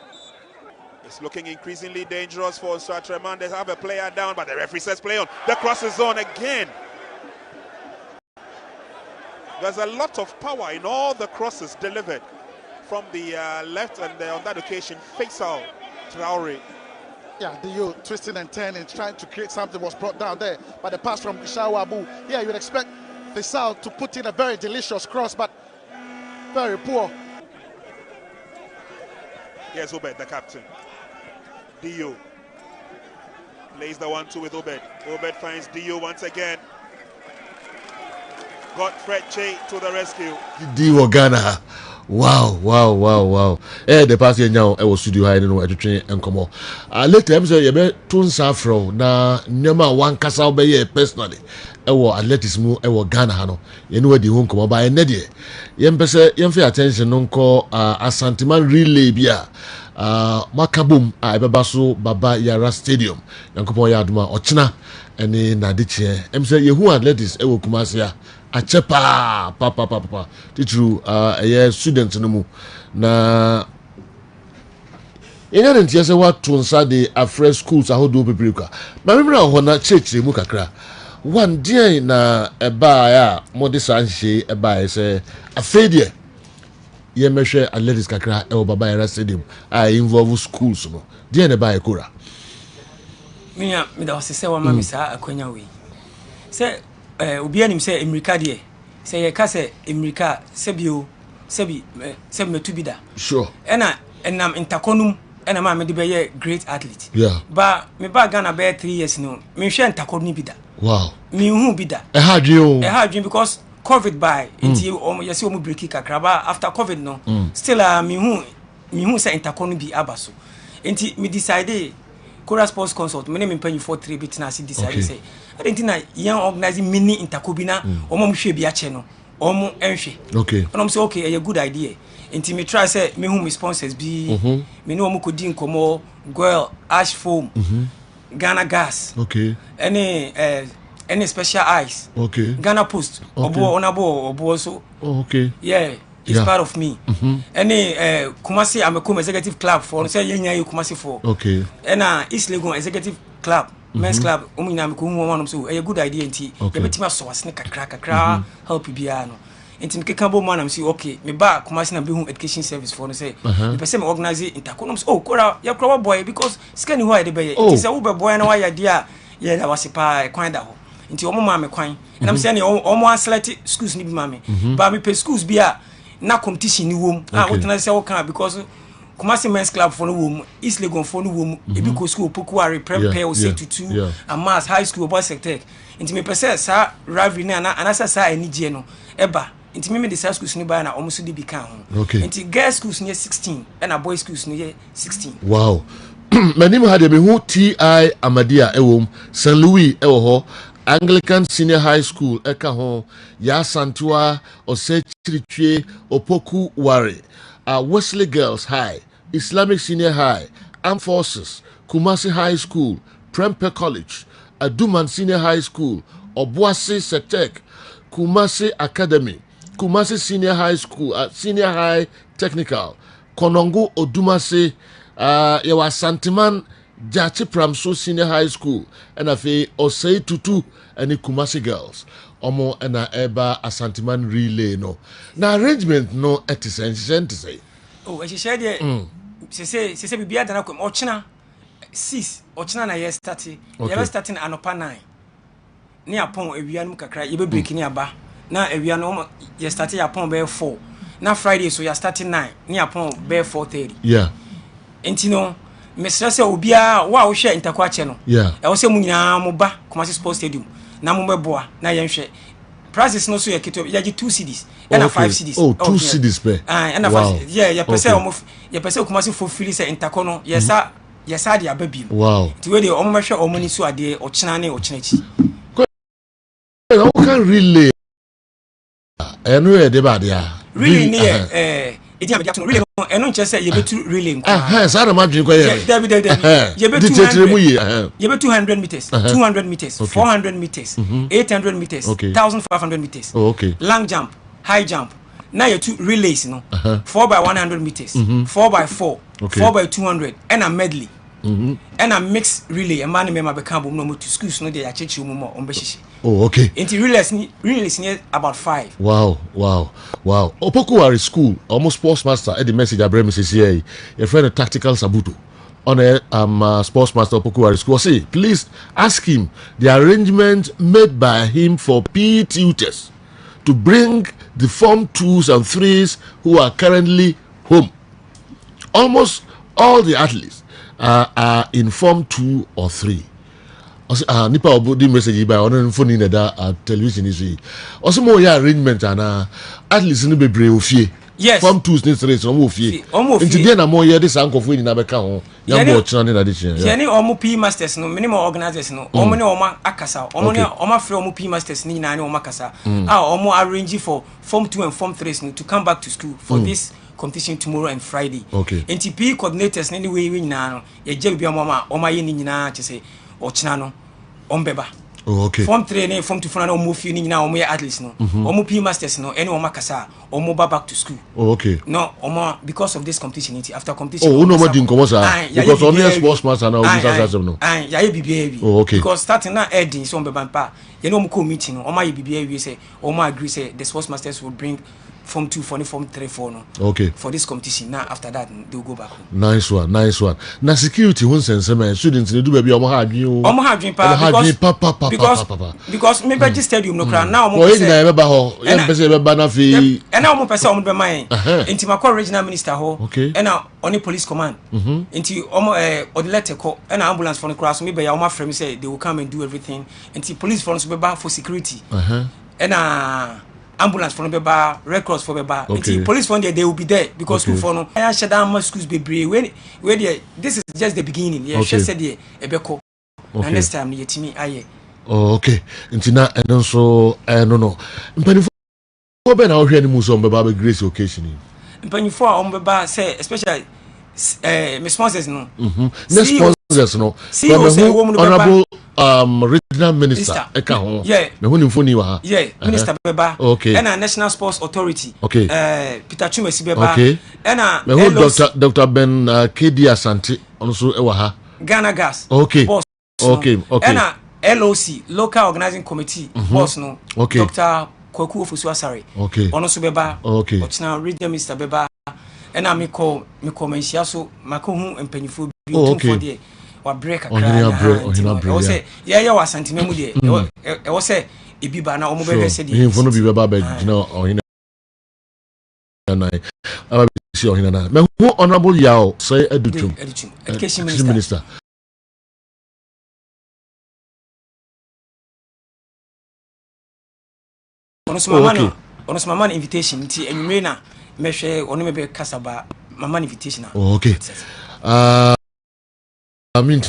It's looking increasingly dangerous for Nswatreman. They have a player down, but the referee says play on. The cross is on again. There's a lot of power in all the crosses delivered from the left, and on that occasion, Faisal Traore. Yeah, Dio twisting and turning, trying to create something, was brought down there by the pass from Shawabu. Yeah, you'd expect Faisal to put in a very delicious cross, but very poor. Here's Obed, the captain. Dio plays the 1-2 with Obed. Obed finds Dio once again. Got Fred Che to the rescue. Dio Ghana. Wow. The past year now I was studio high no train and come on. Later I'm say you be tun safro na nyama one kasa obey personally. Ewo athleticism ewo Ghana no. You know the home come by na de. Yem pese yem pay attention no ko Asanteman relay bia. Makabum ebeba so Baba Yara Stadium. Yankopon ya aduma ochina ene na de che. Em say yehu athletics ewo Kumasi Achepa papa titru student no mu na enya ntia se watu nsa de afre schools ahodo bebreka ma me bra ho na church mu kakra one day na eba ya modisa nhye eba se afedie ye mehwe athletics kakra e Baba Yara Stadium involve schools no dia na ba ekora me da wase se wa ma me sa akwanya we se obi anim se America de se ye ka se America sebi metubida sure enam intakonum ena ma me de be ye great athlete yeah ba me ba Ghana be 3 years no me hwe intakonu bida wow me hu bida e hadwe because COVID by inti yesi omu break kakra ba after COVID no still me hu se intakonu bi abaso inti me decide Kora Sports Consult me name pay you for 3 bit na see decide say I didn't na young organizing mini intercobina o mom hwe bia che no omo enhwe okay and I'm say okay a good idea nti me try say me who sponsors be me no omo kodi nkomo Goil Ash Foam Ghana Gas okay any special ice okay Ghana Post obo so okay yeah it's part of me any Kumasi Amekum executive club for say yenya Kumasi for okay and East Legon executive club men's club omina me ko hu one so a good idea nti ye betima so wasne kakra help bia no nti me keka bo man am say okay me ba Kumasi na be hu education service for no say me person me organize interconoms kora ya kora boy because scan who I dey be nti say wo be boy na wa ya dia ye da wasipa kwan da ho nti omo ma me kwan and I'm saying omo select schools ni bi ma me ba me pe schools bia na competition ni wom what na say wo kan because Kumasi men's club for no wom East Legon for no wom ebi ko school Pokuare prepare o say tutu and mass high school boys sector nti me pese sa rivalry na anasa sa enije no eba nti me the schools ni ba na omo so di bi kan ho nti girls schools ni 16 and boys schools ni 16 wow manim had me hu TI Amadia ewom St Louis ewo ho Anglican Senior High School eka ho ya Santua Osechritwe Opoku Ware Wesley Girls High Islamic Senior High Armed Forces Kumasi High School Prempe College Aduman Senior High School Obuasi Setek Kumasi Academy Kumasi Senior High School Senior High Technical Konongo Odumasi yawa Santiman Jachi Pramso Senior High School and afi Osei Tutu and Kumasi Girls omo na eba Asantiman relay no na arrangement no etisent say oh she said say bibia dana ko ochina 6 ochina na yes starting you starting anopa 9 ni apon ewia num kakra ye be break ni aba na ewia no ye starting apon be 4 na Friday so you starting 9 ni apon be 4:30 yeah entino mesra se obia wa wo hwe ntakwa che no yeah e wo se mu nyina mo ba Kumasi Sports Stadium na mo meboa na ye nhwe prices no so ye kito ya 2 CDs and 5 CDs oh 2 CDs pe and 5 yeah ye pese Kumasi for free se ntako no yesa dia babim wow ti we de o mo hwe o mo ni so ade o china ne o chinachi no can relay enu e de ba dia really ni edi am dia really enu nche se ye betu really nko sa na madwin ko ye David ye betu 200 meters 200 meters 400 meters 800 meters 1500 meters long jump high jump na ye two relays no 4 by 100 meters 4 by 4 4 by 200 and a medley and a mixed relay a man me ma be kan bom no mo to schools no dey achechi mo mo ombeshishi oh okay into relays near about 5 wow Opokuwari school almost sports master at the message abrem says here your friend tactical sabuto on a sports master Opokuwari school say please ask him the arrangement made by him for PE tutors to bring the form 2s and 3s who are currently home. Almost all the athletes are in form 2 or 3. Nipa obodi message by on phone in the television is also more arrangement and athletes ni bebre ofie. Yes. Form 2s ni 3s no ofie. Nti dey na more here this anko fu ni na beka ho. Ya bo chana ni na dey chen. Ye ni omo P masters no minimum organizers no. Omo ni omo akasa. Omo ni omo free omo P masters ni na ni omo akasa. Omo arrange for form 2 and form 3s no to come back to school for this competition tomorrow and Friday. Okay. NTP coordinators ni anyway we nyina no. Ye je bia omo aye ni nyina che se o china no ombeba. Oh, okay. Form 3 and form 2 for no move you ni na omo athletes no. Omo P masters no any omo kasa omo back to school. Oh, okay. No, omo because of this competition after competition. Oh, no more din komo sa. Because only sports master na omo no. Ya ye bibia. Oh, okay. Because starting na edin so ombeba pa. You know omo meeting no. Omo ye bibia we say omo agree say the sports masters will bring form 2 for form 3 for no. Okay. For this competition now after that they will go back home. Nice one. Na security won sense man students they do baby omo ha adwin o. Omo ha adwin pa because me be stadium no kra now omo say na ebe ho ye pese ebe ba na fi and now omo pese omo be man enti makọ regional minister ho and now only police command enti omo odilete ko and ambulance for no kra so me be ya omo frame say they will come and do everything enti police for no be ba for security and ambulance for beba, red cross for beba. Okay. Police for they will be there because school for no. I shut down my schools be brave. When this is just the beginning. Yeah, she said the ebeko. And next time you me aye. Oh, okay. Intina and also no. open our here muso mbeba grace occasion. Mpanyifo a ombeba say especially my sponsors no. Next sponsors no. Honorable regional minister eka ho. Me hu nimfoni wa ha. Minister beba. Okay. And National Sports Authority. Okay. Peter Chumesi beba. Okay. And me hu Dr. Ben KD Asante also ewa ha. Ghana Gas. Okay. Boss. Okay. And LOC, Local Organizing Committee, boss no. Okay. Dr. Kwaku Ofosu Asare. Okay. Ono so beba. Okay. Ochina regional minister beba. And I me call mentia so mako hu empanyifo bi for there. Wa break akra. Oh, say yeah wa sentiment mu there. E wo say ebi ba na omo be hwese dey. Him for no be beba ba gina ohina na. Aba bi si ohina na. Me hu honorable Yao say Edutum. Education minister. Ono so mama invitation nti enwure na mehwe ono mebe kasaba mama invitation. Okay. Mint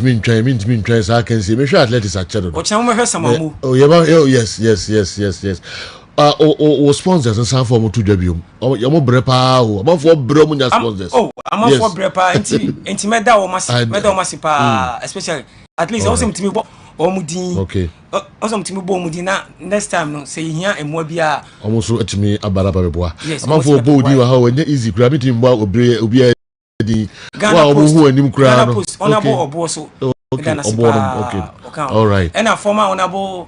try so I can see me sure athletics are chedo. O chan mo hwe samamu. Oh yes. Sponsors and some form to debut. Oh, you mo brepa o. Am for bro mo sponsors. Oh, am for brepa enti meda o masi pa especially at least also mtimi bo omudin. Okay. Also mtimi bo omudin na next time no say hia emwa bia. Almost etimi abaraba beboa. Am for bo odi wa ha we easy kura mi timbo obi di Ghana Post. Ghana Post. Honorable Obo so. Okay. All right. And a former honorable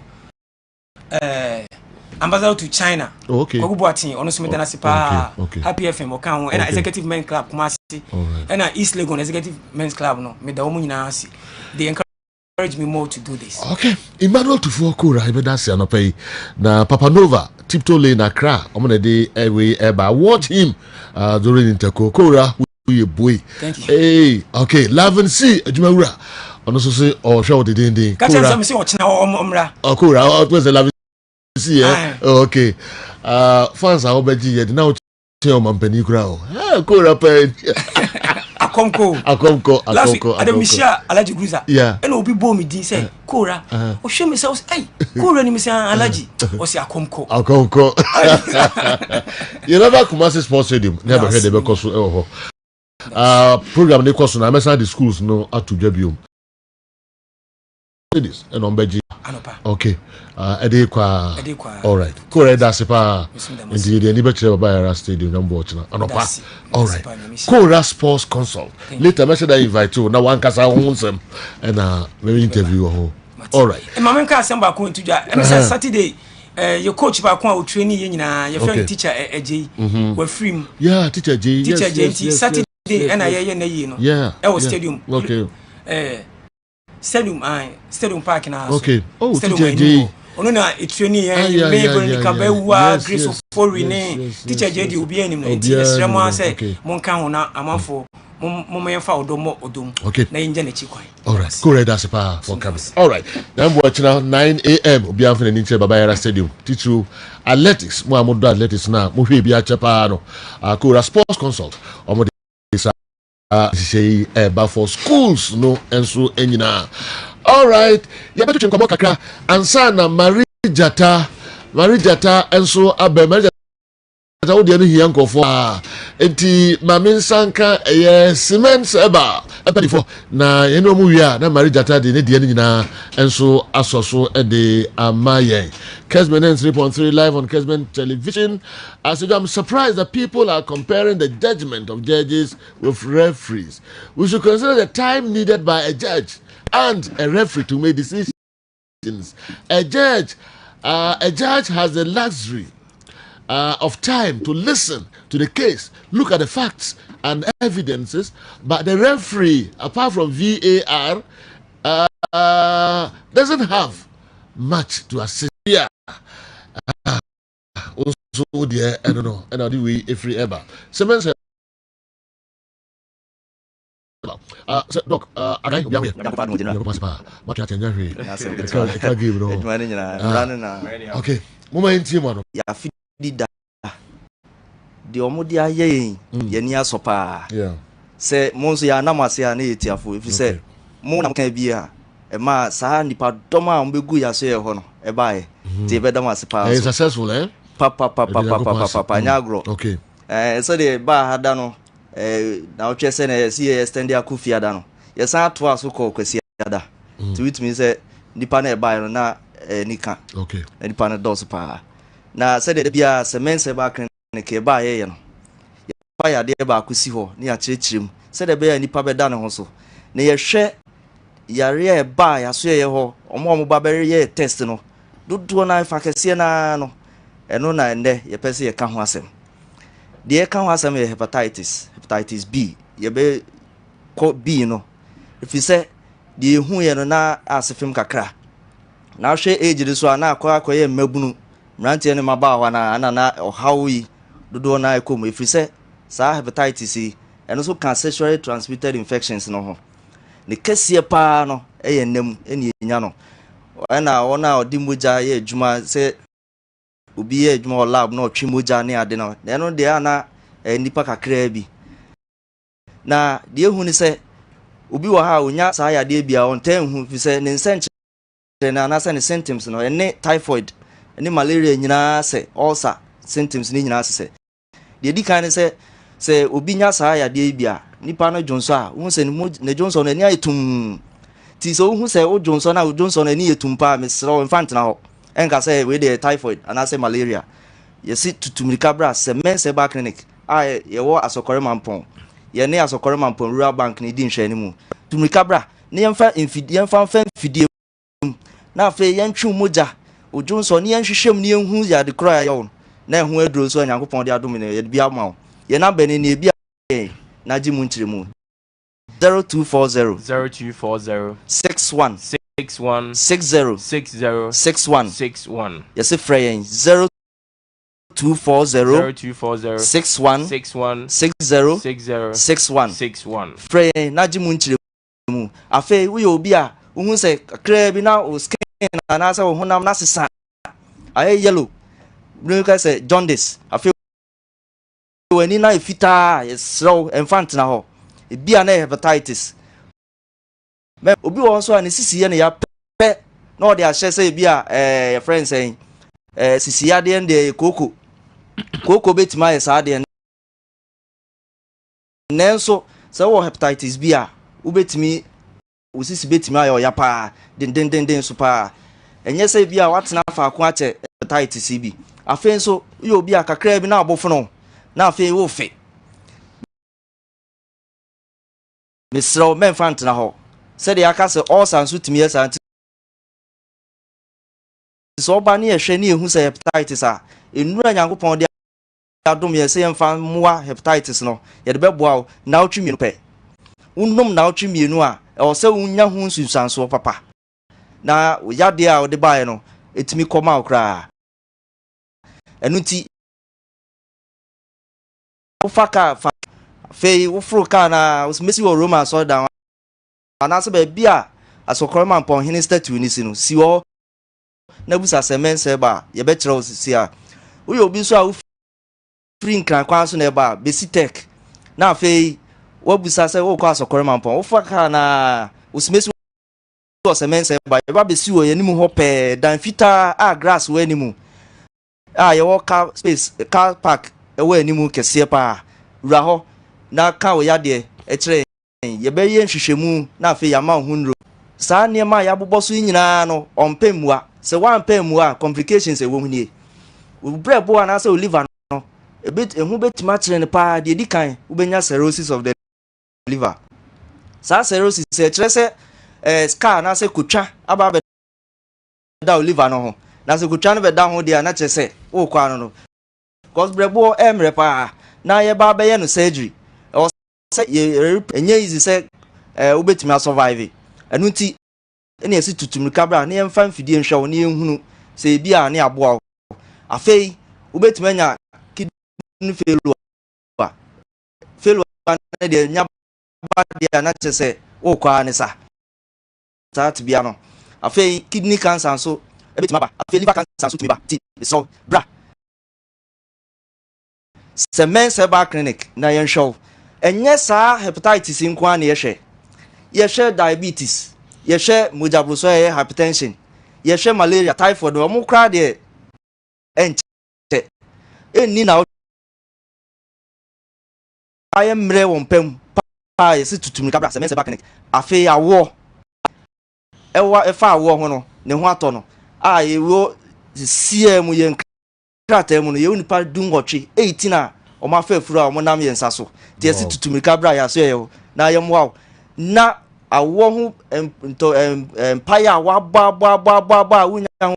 ambassador to China. Okay. Ogubuatin ono so medana sipa. Okay. Happy FM okan and executive men club Kumasi. And East Legon executive men's club no me da omu nyina asi. They encourage me more to do this. Okay. Emmanuel Tufuokura ibedasi anopai na Papa Nova Tiptoe Lane Accra. Omo na dey eba watch him during Interco. Boy. Thank you. Hey, okay. Lavin C. Jumawura. On also say, oh, show the ding. Catch some say watching omra. Oh, Kura. Oh, was the Lavin C. Okay. Fans are obedi now. Tell Mampeni Crow. Kura pen. Akomko. Adamisha Alaji Gruza. Yeah. And obi bo me din say Kura. O hwe me say hey, Kura ni me say Alaji. O say Akomko. You never Kumasi Sports Stadium. Never heard the because program they cost na mesa the schools no atu dwabio this and on beji anopa okay edekwa all right Kora dasipa indeed the Liberty Baba Stadium number ochina anopa all right Kora Sports Consult later message that invite you na one kasa honsem and maybe interview all right e mama nka asem ba ko ntudwa e say Saturday your coach ba ko a o training ye nyina your friend teacher eji we free yeah teacher J Saturday and I na yi no stadium okay stadium park na okay stadium J ono na training ye me bring ka ba wa Grace of Foreign teacher J di obi anim na nti esremo say mon kan ho na amanfo mo yemfa odom okay na yinja na chi kwan all right Kora dasipa for coming all right then watch now 9 a.m. obi am for the Baba Stadium titu athletics mo amodo athletics na mo hwe bi a chepa no Kora Sports Consult omo say but for schools no enso enyina all right ya beto chenkomo kakra ansa na Marijata enso abe Marijata odi no hian kofo enti mamin sanka cement eba before na eno mu wia na Marijata de ne de nyina enso asoso de amaye Kessben 3.3 live on Kessben television. As I'm surprised that people are comparing the judgment of judges with referees. We should consider the time needed by a judge and a referee to make decisions. A judge has the luxury of time to listen to the case, look at the facts and evidences, but the referee, apart from VAR, doesn't have much to assist. Yeah. Also, dear, I don't know, and I'll do we every ever. Someone said, Doc, I okay, moment, Timon. Dida the omudi aye yeni asopa say monso ya namase ya na yetiafo if say mo na kan bia e ma sa nipa doma ombegu ya so ye ho no e bae ti be dama sepa successful papa nyagro okay so the ba hada no na o twese na see extend akufi ada no yes ato aso ko kwasi ada to it means nipa na e ba no na nika okay nipa na dos pa na se de bia se mense ba kan ke ba ye no pa ya de ba akusi ho ni a chirechirem se de be nipa be da ne ho so na ye hwe yare e ba ya so ye ho omo ba be ye test no dodo na fa kese na no eno na ende ye pese ye ka ho asem de ka ho asem ye hepatitis B ye be ko B no if you say de hu ye no na asefim kakra na hwe age de so na akoye mabunu mrante ne maba wa na ohawi dodo na ekom if you say sa hepatitis eno so can sexually transmitted infections no ho ne kese pa no eye nem eni nya no na ona odi moja ye adwuma se obi ye adwuma lab na otwe moja ne ade no eno de ana nipa kakra bi na de ehu ni se obi wa ha onya sa ya de bia on tan hu fi se ne nsenche na na se ne symptoms no ene typhoid ene malaria nyina se ulcer symptoms ni nyina se de di kan se obi nya sa ya de bia nipa no jonso a hu se ne jonso no ani ayetum ti so hu se o jonso na o jonso no ani yetum pa mesro infant na ho enka se we de typhoid ana se malaria yesi tutumrika bra se mense ba clinic ye wo asokore mampon ye ne asokore mampon rural bank ni di nhwe ni mu tumrika bra ne yemfa infidie na fe yentwu moja o jonso ne yenhwehwem ne yenhu ya de kra ya wo na ehu aduro so nyankopon de adom ne ye bia ma wo ye na bene ne bia na ji mu nchire mu 0240 61 61 yes frey 0240 61 frey na ji mu nchire mu afi we obi a uhun se kra bi na o skin na sa honam na sesa aye yellow no say jaundice afi wani na ifita yesro infant na ho bia na hepatitis me obi won so an sisi ye na ya pe na o de ahye say bia your friend saying sisi ya de nde koko betima ye sa de nenso say wo hepatitis bia ubetimi usisi betima ayo ya pa den so pa enye say bia watena fa ko ache hepatitis bi afen so yo bia kakra bi na abofo no na afen wo fe misro men fant na ho said ya ka se all sansu timi ya santi so ba ne ehwe ne ehu se hepatitis a enura nyankopon de adom ye se yemfa moa hepatitis no ye de beboa na otwi mienu pe unnom na otwi mienu a e se unya hu nsusanso papa na yade a ode bae no etimi koma okra enuti ofaka fe wofruka na usmesi wo Roma so down anase ba bia asokoro man pon hini statue ni sino siwo na busa semense ba ye be kire osisi a wo obi so a free nkran kwa so na ba besitek na fe wo busa se wo kwa asokoro man pon wofaka na usmesi wo semense ba ye ba besi wo ye nimu ho pe dan fita a grass wo animu a ye wo car space car park e wo animu kese pa wura ho na ka wo yade e kire ye be ye nhwehwemu na afi ya ma hunro sa niema ya boboso nyina no ompemua se wan pemua complications e wo huni brebo ana se liver no e bit ehu betima kire ne pa de dikan wo benya cirrhosis of the liver sa cirrhosis se kire se scar na se kutwa aba be da liver no ho na se kutwa no be da ho de na kire se wo kwa no cause brebo emre pa na ye ba be ye no surgery ye enye easy say obetimi survive enu nti ene esi tutumrika bra na yemfa mfidie nhwe ne ehunu say bia na aboa afei obetimi anya kidney failure na de nya ba dia na chese okwa ne sa tat bia no afei kidney cancer so obetimi ba afei liver cancer so tumi ba ti so bra semen seba clinic na yenhwe enye sa hepatitis nkwa na yehwe diabetes yehwe mojabroso hypertension yehwe malaria typhoid o mo kra de enche eni na aye mre won pam pa yesi tutumi kabra se mense back afi awo ewa efa awo ho no ne ho ato no a yewo CM yen krata mu no ye unipa dungotwe 18 a o ma fa afuru a o nam yensa so te yesi tutumi kabra ya so ye na ye mo na awo ho empire wa ba wunya ho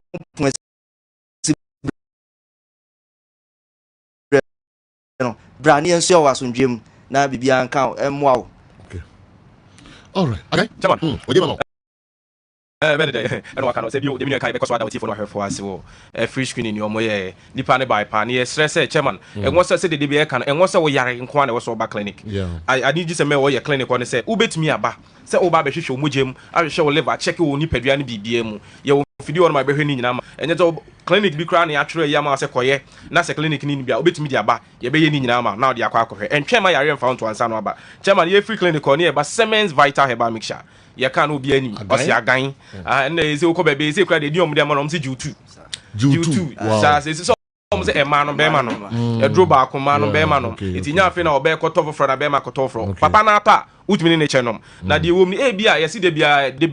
no brani enso wa sondwem na bibia nka emwa. Okay, all right, okay, chairman oje mama and what can I say? You can because what I for her for us. Free screening your moye, Nipane by Pani, stress, chairman. And once I said the DBA can, and once I was in Kwana was over clinic. Yeah, I need just a mail your clinic when I say, Ubet me aba. Say, oh, Baby, show Mujim, I shall live. I check you on Nipedian BBM. You video on my behind and it's clinic be crying actually Yama Sequoia, Nasa clinic in India, Ubet media ba, ye be in Nama, now the aqua, and chairman I found to answer about. Chairman, ye free clinic on here, but Siemens Vital Heba mixture. You can't be any or see a guy and is okay baby say credit you am see Ju2 so almost a man on Bemano a drawback on man on Bemano it's enough in our back cut off from a Bema cut off from Papa Nata which mean nature no na the woman ABI you see the be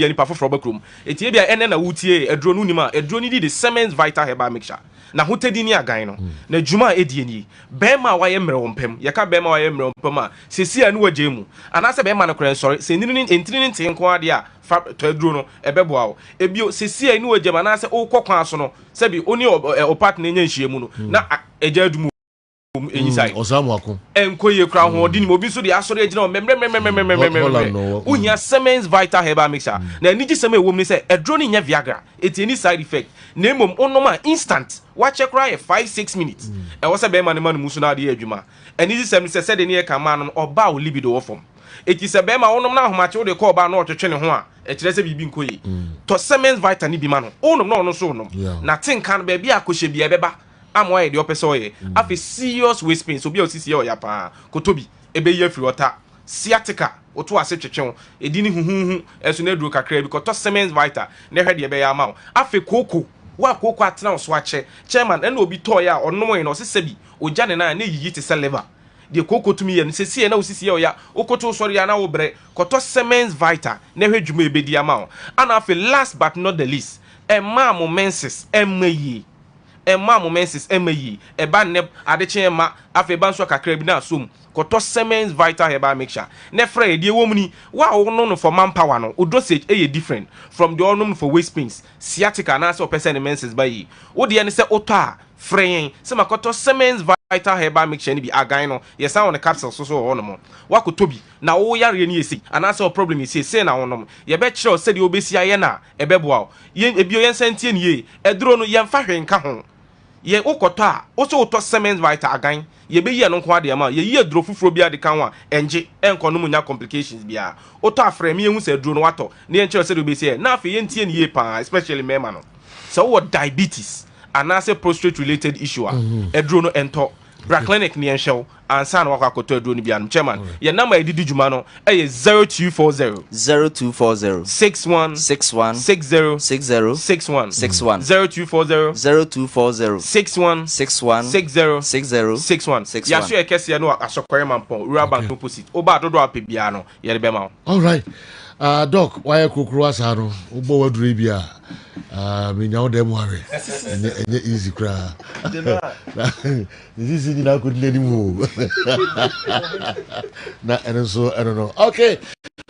any perform from back room it's ABI and then a wutie a drone unima a drone need the Siemens Vital Heba mixture na ho tedi ni agan no na djuma edie ni bema wa ye mre wompem ye ka bema wa ye mre wompem a sesi anu waje mu ana se bema no kren sori se ni entini ntin ade a fa to aduro no ebebo awo ebio sesi anu waje ma na se okokwan so no se bi oni o partner nya nhie mu no na eja adumu enyisai osamu akon enkoye kra ho odi ni obi so de asori agina o memre uhia Siemens Vital Herbal Mixture na anigi sema ewom ni se edro ni nya Viagra eti any side effect na emom onoma instant wa check cry 5-6 minutes e wo se be man man musu na de adwuma anigi sema se de ne ka man no oba o libido wo fom eti se be ma onom na ahomache wo de ko oba na otwetwe ne ho a e kire se bibi nkoye to Siemens Vital ni bi ma no onom na ono so onom na tinka no be bia akohye bia beba amoy de opese oye afi serious waist pain so bia osisi ya oya pa kotobi ebe ye free water sciatica oto ase twetwe edini huhuhu esu na duro kakra bi koto Siemens Vital na hwe de ebe ya ma afi koko wa koko atena so ache chairman na obi to ya onom yin osese bi oja ne na yiyi te se liver de koko tumi ye no sesi na osisi ya oya okoto sori ya na wo bre koto Siemens Vital na hwe dwuma ebe di ama ana afi last but not the least emma menses emayi emma momensis emayi eba neb adeche ma afi banso kakra bi na asum koto Siemens Vital Herbal Mixture ne frɛ de womni wa ono no for manpower no o dosage e different from the ono for waist pains sciatica na so person menses ba yi wo de ne sɛ oto a frɛ se makoto Siemens Vital Herbal Mixture ni bi agan no yesa on the capsule so ono mo wa kotobi na wo yare ni esi ana so problem esi se na ono ye be kyerɛ sɛ de obesi aye na ebeboa ye ebio yen sentie ni ye eduro no ye mfa hwe nka ho ye ukoto a oso uto Siemens Vital agan ye be ye no nko ade ma ye ye duro fufuro bi ade kan wa enje enko no munya complications bia oto afre me hu se duro no wato na ye nkyere se do be se na afi ye ntie ni ye pa especially mema no so what diabetes and as a prostate related issue e duro no ento bra clinic ni enhyew ansa na wakwa koto duro ni bia no chairman ye number edidi djuma no e 0240 61 60 61 0240 61 ya so e kese no asokore mampon rural bank opposite oba dodo apebia no ye de bema all right doc why kokro asaro ubo wadure bia me nyawo dem ware enye easy kra this is na could let him na enso I don't know okay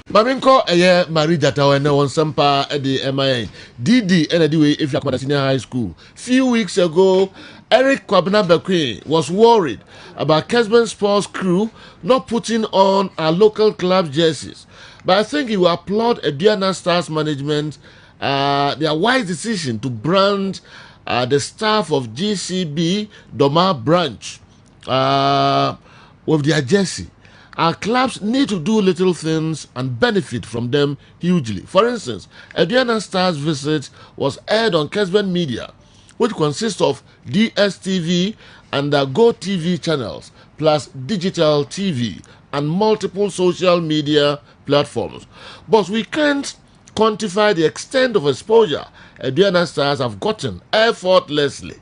maminko eye Marie Jatawa na won sampa e de MIA DD and the way if you are senior high school few weeks ago Eric Kwabena Bekwe was worried about Kessben sports crew not putting on our local club jerseys. But I think he will applaud Aduana Stars management their wise decision to brand the staff of GCB Doma branch with their jersey. Our clubs need to do little things and benefit from them hugely. For instance, Aduana Stars visit was aired on Kessben Media, which consists of DSTV and the Go TV channels, plus digital TV and multiple social media platforms. But we can't quantify the extent of exposure Aduana Stars have gotten effortlessly.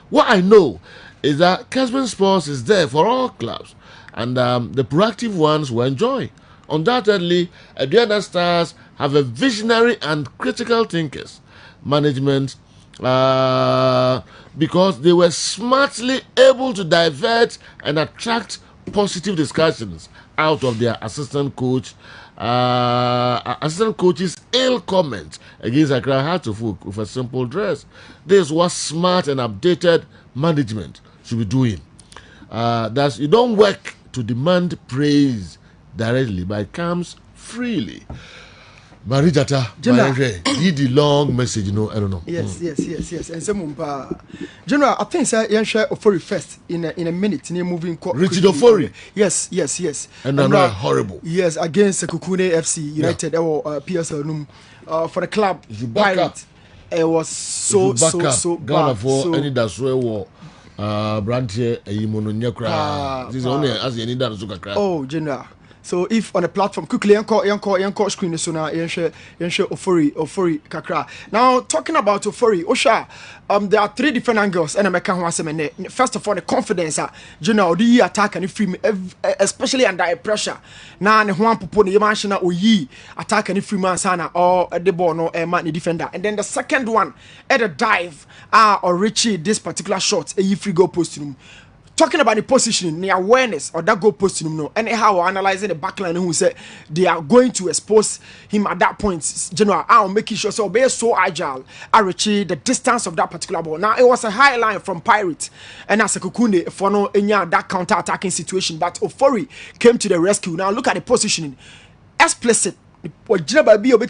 What I know is that Kessben Sports is there for all clubs, and the proactive ones will enjoy. Undoubtedly, Aduana Stars have a visionary and critical thinkers management because they were smartly able to divert and attract positive discussions out of their assistant coach's ill comment against Accra Hearts of Oak with a simple dress. This is what smart and updated management should be doing. That you don't work to demand praise directly, but it comes freely. Marijata, read the long message, I don't know. Yes. And some General, I think you share Ofori first in a minute. Moving Richard Ofori. Yes. And I'm not horrible. Yes, against Kukune FC United or PSL for the club. Pirate. It was so Ghana bad. For any that's where war. Brand here, a Nyakra. This is only as you need that. Oh, General. So if on a platform quickly encore screen so now Ofori kakra. Now talking about Ofori, Osha, there are 3 different angles and I make first of all the confidence the attack and free especially under pressure. Now the one popo the manshina oyi attack and free man sana or the ball no man the defender. And then the second one at a dive or Richie this particular shot a free goal post room. Talking about the positioning, the awareness or that goal posting, and how analyzing the backline who said they are going to expose him at that point. General, I'll make sure so be so agile. I reach the distance of that particular ball. Now it was a high line from Pirate, and as a Kukunde for no that counter attacking situation, but Ofori came to the rescue. Now look at the positioning, explicit. Whichever angle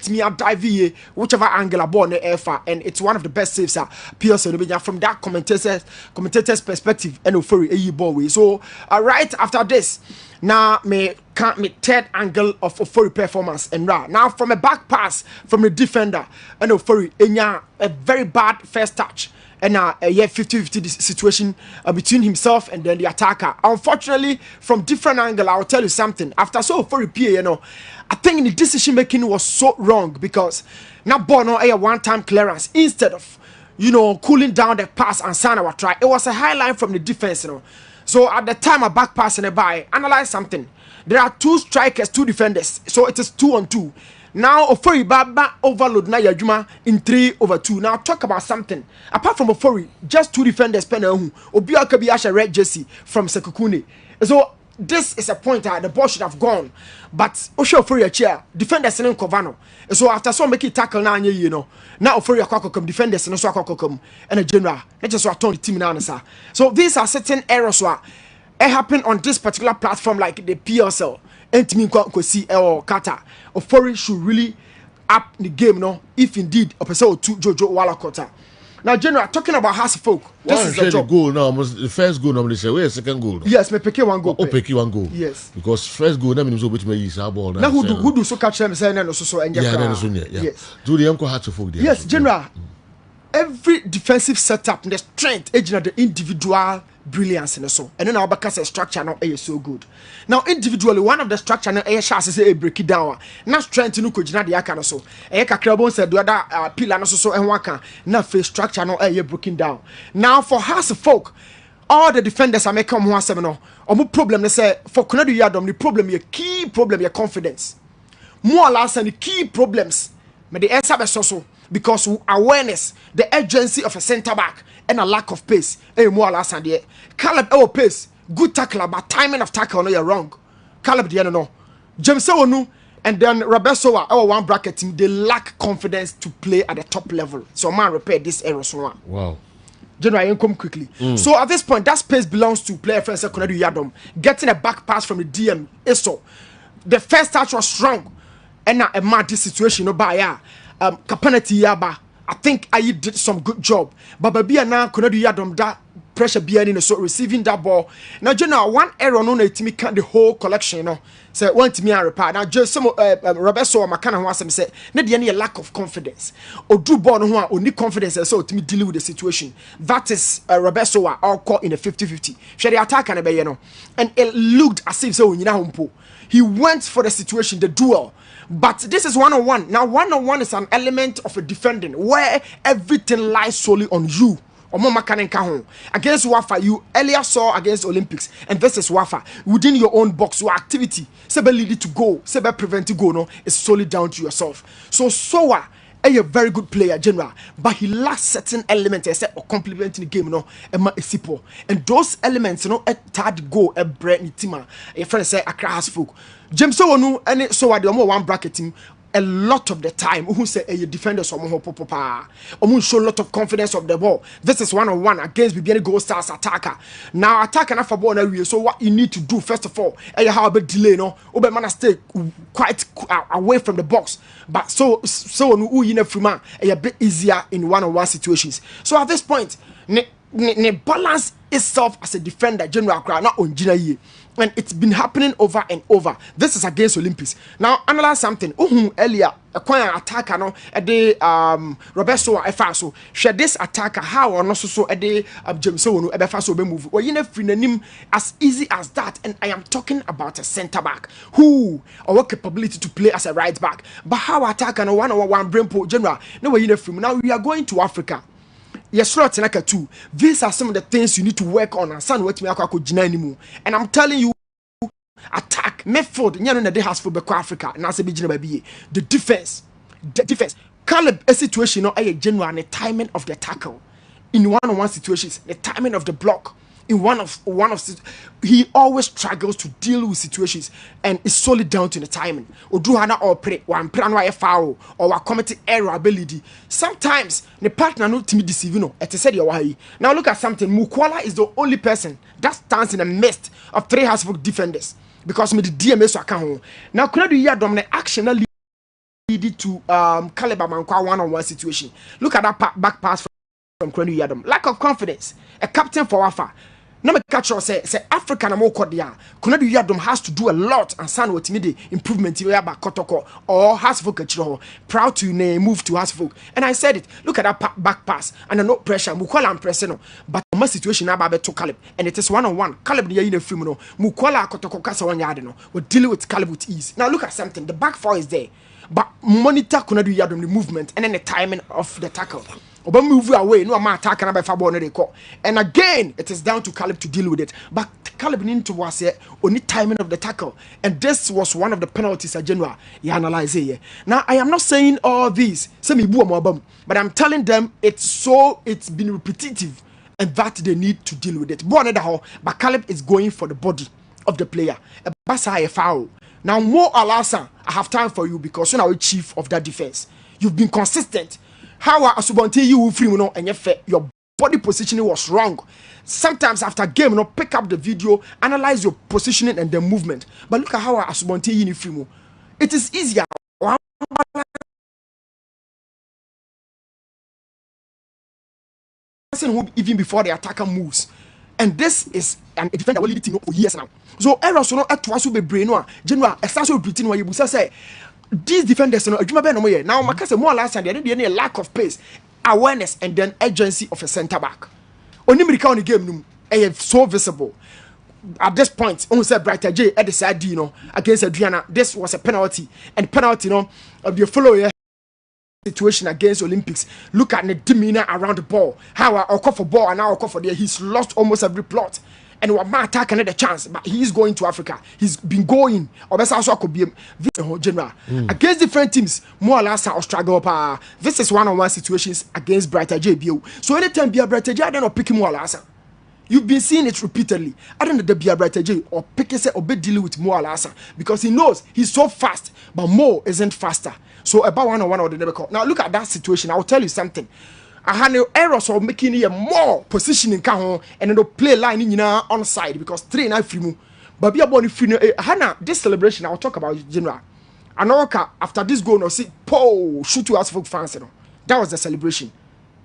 a ball and it's one of the best saves from that commentator's perspective and Ofori ball way. So right after this, now me third angle of Ofori performance and now from a back pass from the defender and Ofori a very bad first touch. And a 50-50 situation between himself and then the attacker. Unfortunately, from different angle, I'll tell you something. After so for repair, I think the decision making was so wrong because now Bono a one-time clearance instead of cooling down the pass and sign our try. It was a high line from the defense, So at the time a back pass and a by, analyze something. There are 2 strikers, 2 defenders, so it is 2-on-2. Now Ofori Baba overload na Yajuma in 3/2. Now talk about something. Apart from Ofori, just 2 defenders penalty. Obia Kabi Asha red jersey from Sekukune. So this is a point that the ball should have gone. But Osha Ofori a chair, defenders in Kovano. So after so make it tackle now now Ofori Akwakokum defenders in Swakokum and a general. Let's just turn the team now. So these are certain errors it happened on this particular platform like the PSL. And to me, see or Kata Ofori should really up the game, if indeed a person or 2 Jojo Walakota. Now, General, talking about House Folk, this is the job. Goal now, the first goal normally say, where's second goal? Yes, me pick 1 goal. Pick 1 goal. Yes. Because first goal, that means which may use our ball. Now, who do so catch them saying and so and yes. Do the uncle House Folk there? Yes, General. Every defensive setup, the strength, the individual brilliance in the so. And then our back structure now is so good. Now individually, one of the structure now is say break it down. Now strength no kojina the aka so. Kakrabon said the other pillar no so and waka. Now face structure now breaking down. Now for House Folk, all the defenders are making one seven no. Omo problem they say for Konadu Yadom the problem your key problem your confidence. More or less the key problems. But the answer is so because awareness, the urgency of a centre back and a lack of pace. More or less and the Caleb pace, good tackler, but timing of tackle no you're wrong. Caleb the no. James Owonu and then Rabesoa our one bracket team they lack confidence to play at the top level. So man repair this error so one. Wow. General come quickly. So at this point, that space belongs to player friends Konadu Yadom. Getting a back pass from the DM is so. The first touch was strong. And now a mad this situation by Kapanati Yaba. I think I did some good job. But baby now Konadu Yadom that pressure behind so receiving that ball. Now General one error no me can the whole collection say want to me and repair. Now just some Roberto Makana wants to say na dey any lack of confidence. Odu ball no only confidence so to me deal with the situation. That is Roberto all caught in a 50-50. Share the attack and be and it looked as if so he went for the situation, the duel. But this is one-on-one. Now, one-on-one is an element of a defending where everything lies solely on you Omo makaninka ho. Against Wafa, you earlier saw against Olympics, and versus Wafa, within your own box, your activity, sebe lead it to go, sebe prevent it go, no, is solely down to yourself. So Sowa, a very good player, general, but he lacks certain elements, except or complementing the game, no, and those elements, you know, a third go, a bread, tima, a friend say, a crass folk. James Sowonu, and so I do one bracket team. A lot of the time, who say a defender show a lot of confidence of the ball. This is 1-on-1 against Bibiani Gold Stars attacker. Now attack and for ball now. So what you need to do first of all, how a bit delay no, Obe man stay quite away from the box. But so who you know from a bit easier in 1-on-1 situations. So at this point, ne balance itself as a defender, general crowd not on Jina. And it's been happening over and over. This is against Olympics. Now analyze something. Earlier, a quiet attacker no a day Roberto Efaso. Share this attacker how or not so a day James Sowonu Efaso be move. Or you know free as easy as that. And I am talking about a centre back who our capability to play as a right back. But how attacker no 1-on-1 brain po general. No way you know free. Now we are going to Africa. Yes, right, like too. These are some of the things you need to work on. And son, what me anymore. And I'm telling you, attack, midfield, you know, they has for Africa. And I say, the defense. Caleb, a situation, no, a general, the timing of the tackle in 1-on-1 situations, the timing of the block. In one of he always struggles to deal with situations, and it's solely down to the timing. Or do hana or pray one plan why foul or committing error ability. Sometimes the partner no timid deceive no. It said your now look at something. Mukwala is the only person that stands in the midst of 3 Hasbrook defenders because me the DMS account. Now could you dominate action lead to Caleb Amankwa 1-on-1 situation. Look at that back pass from Kwenu Yadom. Lack of confidence. A captain for Wafa. No me catch or say Africa na mo kodia. Kunadu Yadom has to do a lot and san what me the improvement here by Kotoko or Hasfolk achiro. Proud to move to Hasfolk. And I said it. Look at that back pass and no pressure. Mukwala and pressing but my situation now by to Caleb and it is 1-on-1. Caleb the in free no. Mukwala Kotoko kasa 1 yard no. We deal with Caleb with ease. Now look at something. The back four is there. But monitor Kunadu Yadom the movement and then the timing of the tackle. Oba move away, no man attack and by fabo no they call. And again, it is down to Caleb to deal with it. But Caleb need to was only timing of the tackle. And this was one of the penalties at Genoa. You analyze it. Now I am not saying all these, but I'm telling them it's been repetitive and that they need to deal with it. But Caleb is going for the body of the player. A basa a foul. Now more Alasa, I have time for you because you're now chief of that defense. You've been consistent. How are Asubonte you free no and your body positioning was wrong. Sometimes after game, pick up the video, analyze your positioning and the movement. But look at how Asubonte you free. It is easier. Even before the attacker moves. And this is a defender will lead it for years now. So errors no at was be brain no general essential routine where you say these defenders no adwuma be no mo now makase more last time they lack of pace, awareness and then urgency of a center back. Onimirika on the game no so visible. At this point, on said Brighter J at the side against Adriana, this was a penalty and penalty of the follow situation against Olympics. Look at the demeanor around the ball. How I call for ball and now I call for there. He's lost almost every plot. And what my attack another chance, but he is going to Africa. He's been going. Or best also could be general against different teams. More or less, or struggle. This is 1-on-1 situations against Brighter JBO. So anytime be a Brighter J, I don't know pick more or less. You've been seeing it repeatedly. I don't know the be a Brighter J or pick or be dealing with Mo Alasa because he knows he's so fast, but Mo isn't faster. So about 1-on-1 or the never call. Now look at that situation. I will tell you something. I had no errors of making a more positioning and then play line in on side because 3 and 9 free. But be a body free. Hana, this celebration I'll talk about general. Anoka after this goal no see shoot to us for fans. That was the celebration.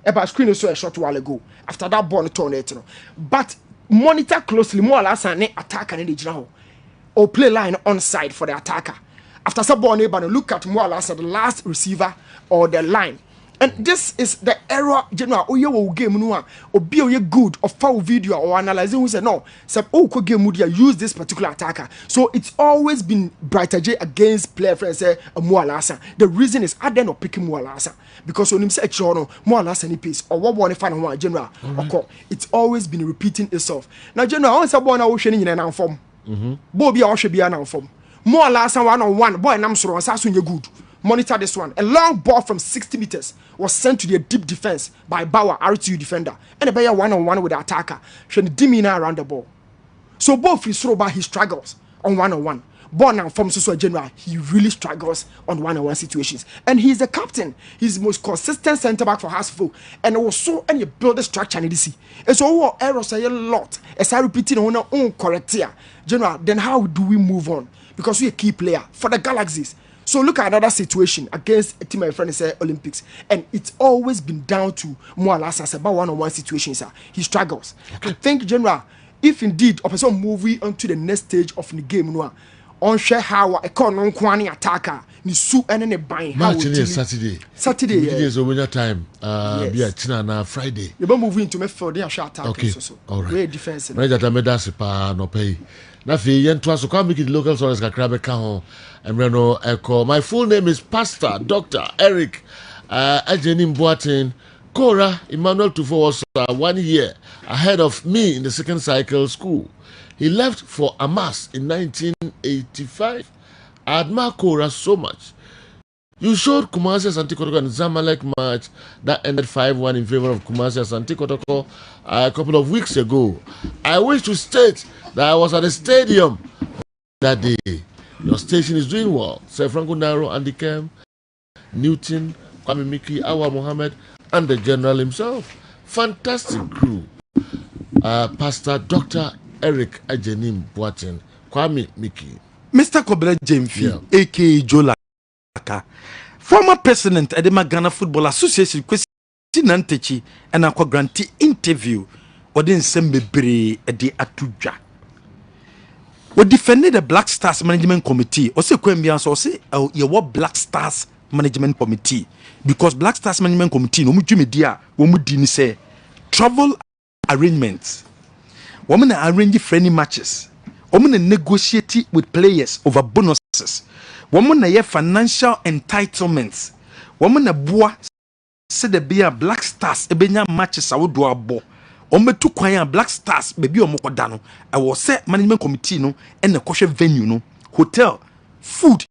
About screen also a short while ago. After that ball tornado. But monitor closely more or less an attacker in the general or play line on side for the attacker. After some ball neighbor look at more or less the last receiver or the line. And this is the error general oye wo game no a obi oye good or foul video or analyzing who say no say oh ko game media use this particular attacker. So it's always been Brighter J against player friend say Mualasa. The reason is I don't know picking Mualasa because when him say no Mualasa ni pace or what one fan one general okay. It's always been repeating itself. Now general once born na wo hwe ni nyina form. Bo bia wo hwe bia na form. Mualasa 1-on-1 boy nam soro sa so good. Monitor this one. A long ball from 60 meters was sent to the deep defense by Bauer, RTU defender. And a player 1-on-1 with the attacker. Showing the demeanor around the ball. So both his throw he struggles on 1-on-1. Ball now from so general, he really struggles on 1-on-1 situations. And he's the captain. He's the most consistent centre back for Hasfo. And also and you build the structure and see. And so what errors are a lot. As I repeating on our own correct here. General, then how do we move on? Because we're a key player for the Galaxies. So look at another situation against a team my friend say Olympics, and it's always been down to Mualasa about 1-on-1 situations. He struggles. Okay. I think general, if indeed a person moving on to the next stage of the game, no, on share how a corner kwani attacker ni su and a buying. Match Saturday. Saturday. It is over your time. Be a China na Friday. You be moving to me for the attack. Okay. So. All right. Great defense. Right that I made that pa no pay. Na fi yen to so come make it local stories kakra be ka ho. Emreno Eko. My full name is Pastor Dr. Eric Ajenim Boatin. Cora Emmanuel Tufo was 1 year ahead of me in the second cycle school. He left for Amas in 1985. I admire Cora so much. You showed Kumasi Asante Kotoko and Zamalek match that ended 5-1 in favor of Kumasi Asante Kotoko a couple of weeks ago. I wish to state that I was at the stadium that day. Your station is doing well. Sir Franco Naro, Andy Kem, Newton, Kwame Miki, Awa Mohammed, and the General himself. Fantastic crew. Pastor Dr. Eric Ajenim Boatin, Kwame Miki. Mr. Kobele Jemfi, aka Joe Laka, former president of the Ghana Football Association, Kwesi Nantechi, and a grantee interview, or then Sembebre at the Atuja. We defended the Black Stars Management Committee, or say Quembians, or say, you what Black Stars Management Committee, because Black Stars Management Committee, no media, women say travel arrangements. Women arrange friendly matches. Women negotiate with players over bonuses. Women have financial entitlements. Women boa said the be a Black Stars ebenya matches I would do a bo. Two kwaya Black Stars baby omokodano. I was set management committee no and the kosher venue no hotel food.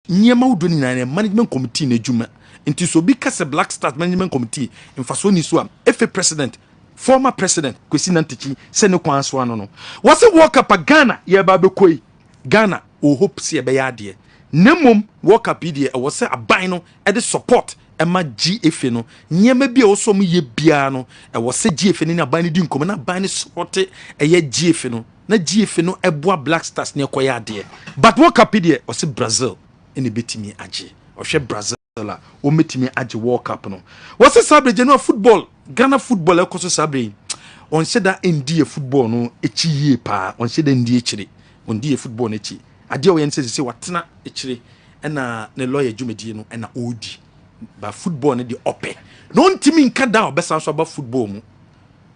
Nyema udoni na management committee ne juma. Inti so because Black Stars management committee in fasoni so FA president. Former president Kwesi Nantechi send no kwanso ano no. Was it walk up a Ghana ye ba bekoi. Ghana o hope see e be yade. Nemom walk up idie e was say aban no e de support e ma GFA no. Nyema bia oso mu ye bia no e was say GFA ni aban di nkom na aban support e ye GFA no. Na GFA no e boa Black Stars ne koya ade. But walk up idie o say Brazil ene betimi age. O hwe Brazil la o metimi age walk up no. Was say sabre general football Ghana football ekoso sabre on said that ndie football no echi yie pa on said ndie echire on die football no echi ade o yen say watena echire na ne lawyer dwumedie no na odi ba football no de ope no ntimi nka da obesa so ba football mu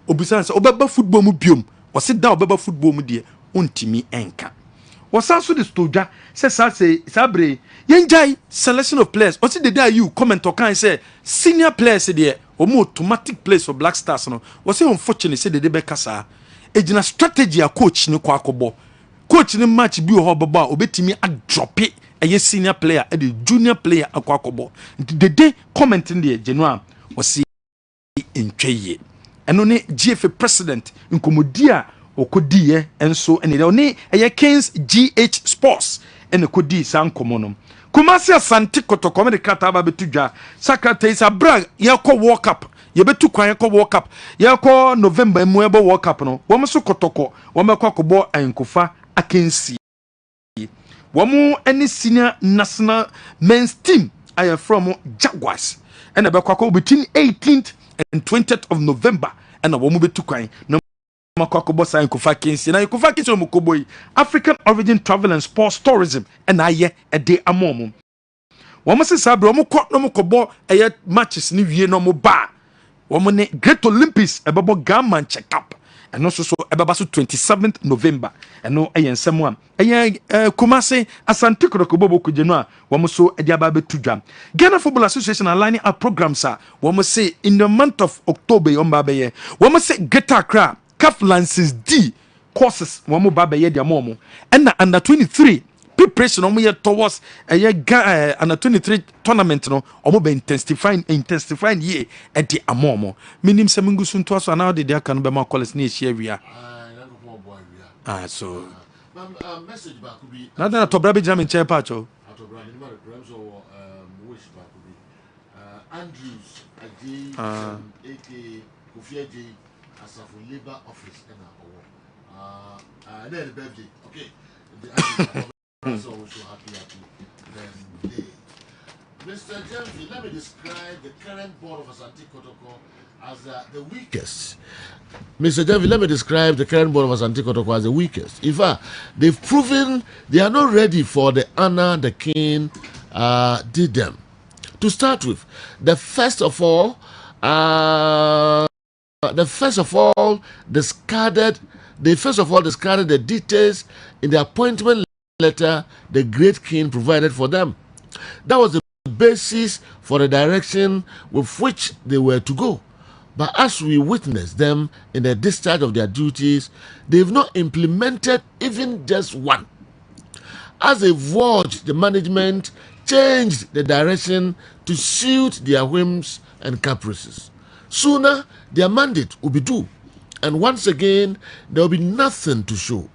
obusan say obeba football mu biom o said da obeba football mu de ontimi enka wasanso de stoja say sabre yenjai selection of players o said the day you comment or can say senior players there or more automatic place for Black Stars no was say unfortunately say the bekasa ejina strategy a coach ni kwa akobo coach ni match bi o baba obetimi a drop it a senior player a junior player akwa akobo the day commenting there general was say intweye eno ne GFA president nkomodia okodi enso ene ne eye Kings GH Sports ene kodi san komonom Kumasi Asante Kotoko me de kata ba betudwa sakata is abra ye ko World Cup ye betu kwan ye ko World Cup ye ko November mu ebo World Cup no wo so Kotoko wo me ko akobɔ ankofa akensi wo mu any senior national men's team I am from Jaguars and be ko between 18th and 20th of November and wo mu betu kwan no Makobo sign Kufakinsi na Kufakinsi Mukoboy African Origin Travel and Sports Tourism and aye a day amomo wɔn se saa bere wɔn kɔ na wɔn kɔbɔ ɛyɛ matches ne wie na wɔn ba wɔn ne Great Olympics ɛbɛbɔ Ghana check up ɛno nso so ɛbɛba so 27th November ɛno ɛyɛ nsɛm a ɛyɛ Kumasi Asante Kotoko bɔbɔ kugye no a wɔn so ɛde aba abɛtu dwa Ghana Football Association aligning up programs a wɔn say in the month of October wɔn ba bɛyɛ wɔn say Greater Accra CAF License D courses wɔn ba bɛyɛ deɛ wɔn ɛna under 23 preparation wɔn yɛ towards ɛyɛ under 23 tournament no wɔn bɛ intensifying yie ɛde amɔ minim sɛ mingu so ntoa so anaa de deɛ aka no bɛma college ne ehyia wia so message back could be na na tɔbra bɛ gyina me nkyɛn pa atwɔ Andrews Aji aka Kofi Aji Asafo Labour Office and then the birthday okay so happy birthday. Mr. Jemfi, let me describe the current board of Asante Kotoko as the weakest. Mr. Jemfi, let me describe the current board of Asante Kotoko as the weakest. In fact, they've proven they are not ready for the honor the king did them. To start with, they first of all discarded the details in the appointment letter the great king provided for them. That was the basis for the direction with which they were to go. But as we witnessed them in the discharge of their duties, they've not implemented even just one. As they've watched the management changed the direction to suit their whims and caprices. Sooner, their mandate will be due, and once again, there will be nothing to show.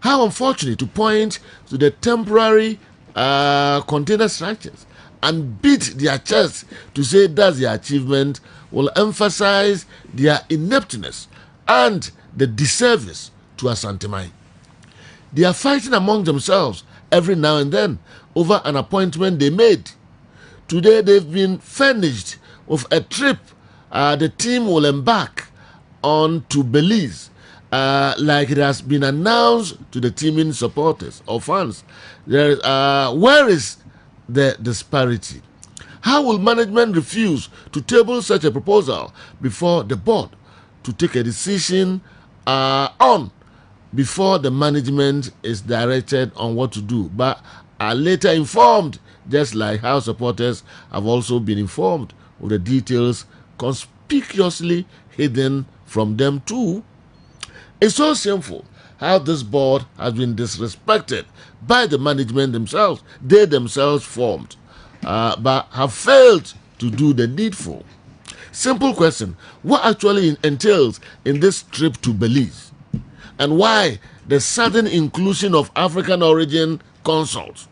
How unfortunate to point to the temporary container structures and beat their chest to say that's their achievement will emphasize their ineptness and the disservice to Asantemai. They are fighting among themselves every now and then over an appointment they made. Today they've been furnished with a trip the team will embark on to Belize, like it has been announced to the teaming supporters or fans. Where is the disparity? How will management refuse to table such a proposal before the board to take a decision on before the management is directed on what to do, but are later informed, just like how supporters have also been informed of the details conspicuously hidden from them too? It's so shameful how this board has been disrespected by the management themselves. They themselves formed, but have failed to do the needful. Simple question: what actually entails in this trip to Belize, and why the sudden inclusion of African origin consuls?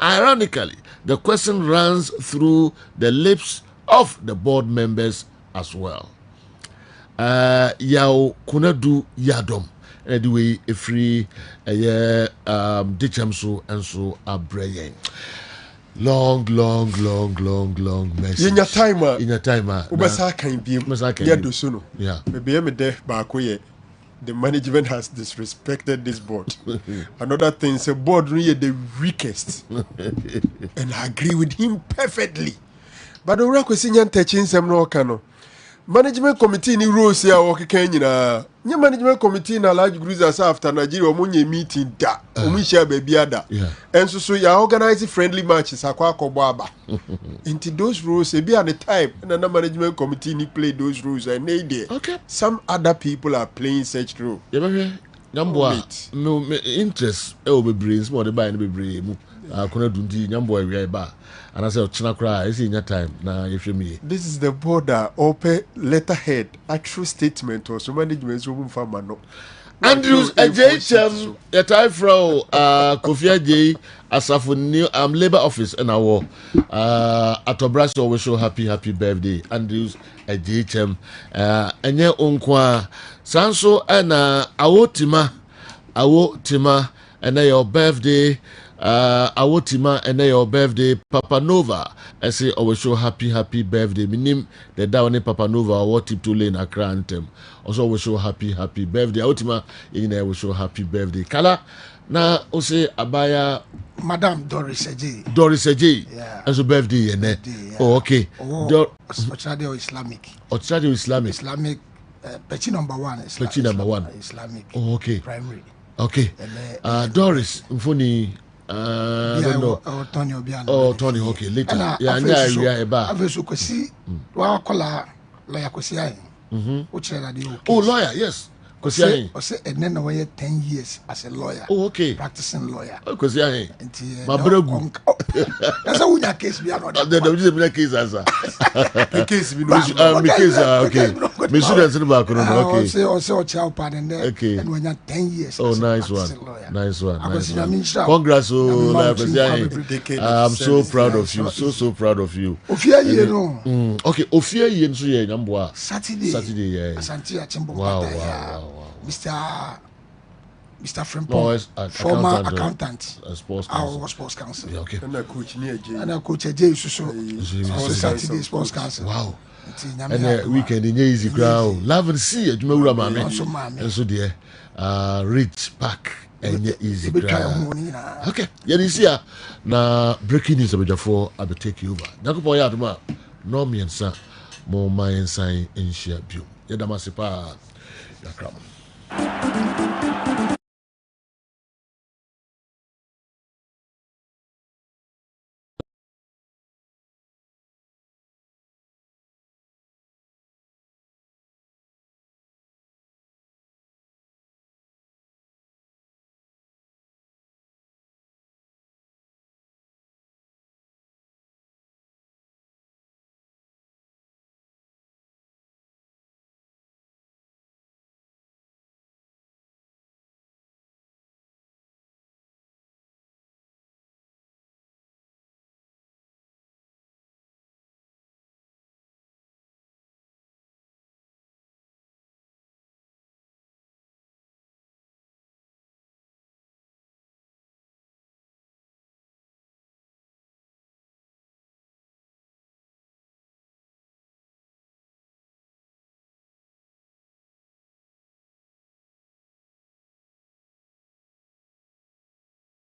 Ironically, the question runs through the lips of the board members as well. Yao kunadu yadom. Anyway, a free dichamso and so abrayen. Long message. In your timer. Ubasa can be Yadusuno. Yeah. Maybe I'm deaf back. The management has disrespected this board. Another thing is a board really the weakest. And I agree with him perfectly. But the work was in touching some no cano. Management committee ni rules here working na. Nya management committee na large cruisers after Nigeria omunye meeting da. Omusha baby ada. And so you organize friendly matches akwa kobaba. Into those rules e be at the time and the management committee ni play those rules and they there. Okay. Some other people are playing such role. Nyambo no interest e obebre small dey buy no bebre mu. Akona dundi nyambo awia ba. And I said, it's in your time. This is the border, open letterhead, actual statement or so management room for Mano. Andrews, a JHM, a tie from Kofi J. Asafo New Labour Office, and our at Obraso, we show happy birthday. Andrews, a JHM, and your unkwa Sanso, and awo tima, and your birthday. awotima and your birthday Papa Nova. I say I wish you happy birthday. My name the down Papa Nova or tip to lane Accra anthem. Also wish you happy birthday. Awotima in I wish you happy birthday. Kala na ose abaya Madam Doris Eje. Yeah. As a birthday and yeah. Oh okay. Ochade Islamic. Islamic Pechi number 1 is Pechi number 1 Islamic. Oh okay. Primary. Okay. Doris Mfuni I don't know. Tony Obiano. Oh, Tony, okay, later. Yeah, yeah, eba. Avesu kwesi wa kola lawyer kwesi ayin. Oh, lawyer, yes. Kwesi ayin. O say ene na way 10 years as a lawyer. Oh, okay. Practicing lawyer. Oh, kwesi ayin. Ma bregu. That's how we case be another. The just be case answer. The case be no. Me case okay. Me students in the back no. Okay. O say o child pardon there. Okay. And when you 10 years. Oh, nice one. Nice one. Congrats, I'm so proud of you. So proud of you. Ofia ye no. Okay, Ofia ye nso ye nyamboa. Saturday, yeah. Asante Achimbo. Wow. Mr. Frimpong, former accountant, sports council. Yeah, okay. And a coach near J. And a coach J. Saturday sports council. Wow. And a weekend in easy crowd. Love and see it. You know, and so dear, rich pack. And easy crowd. Okay. Yeah, this year now breaking news about for I will take you over. Nakupo ya tuma. No me and son. More my inside in share view. Yadamasipa. Yakram.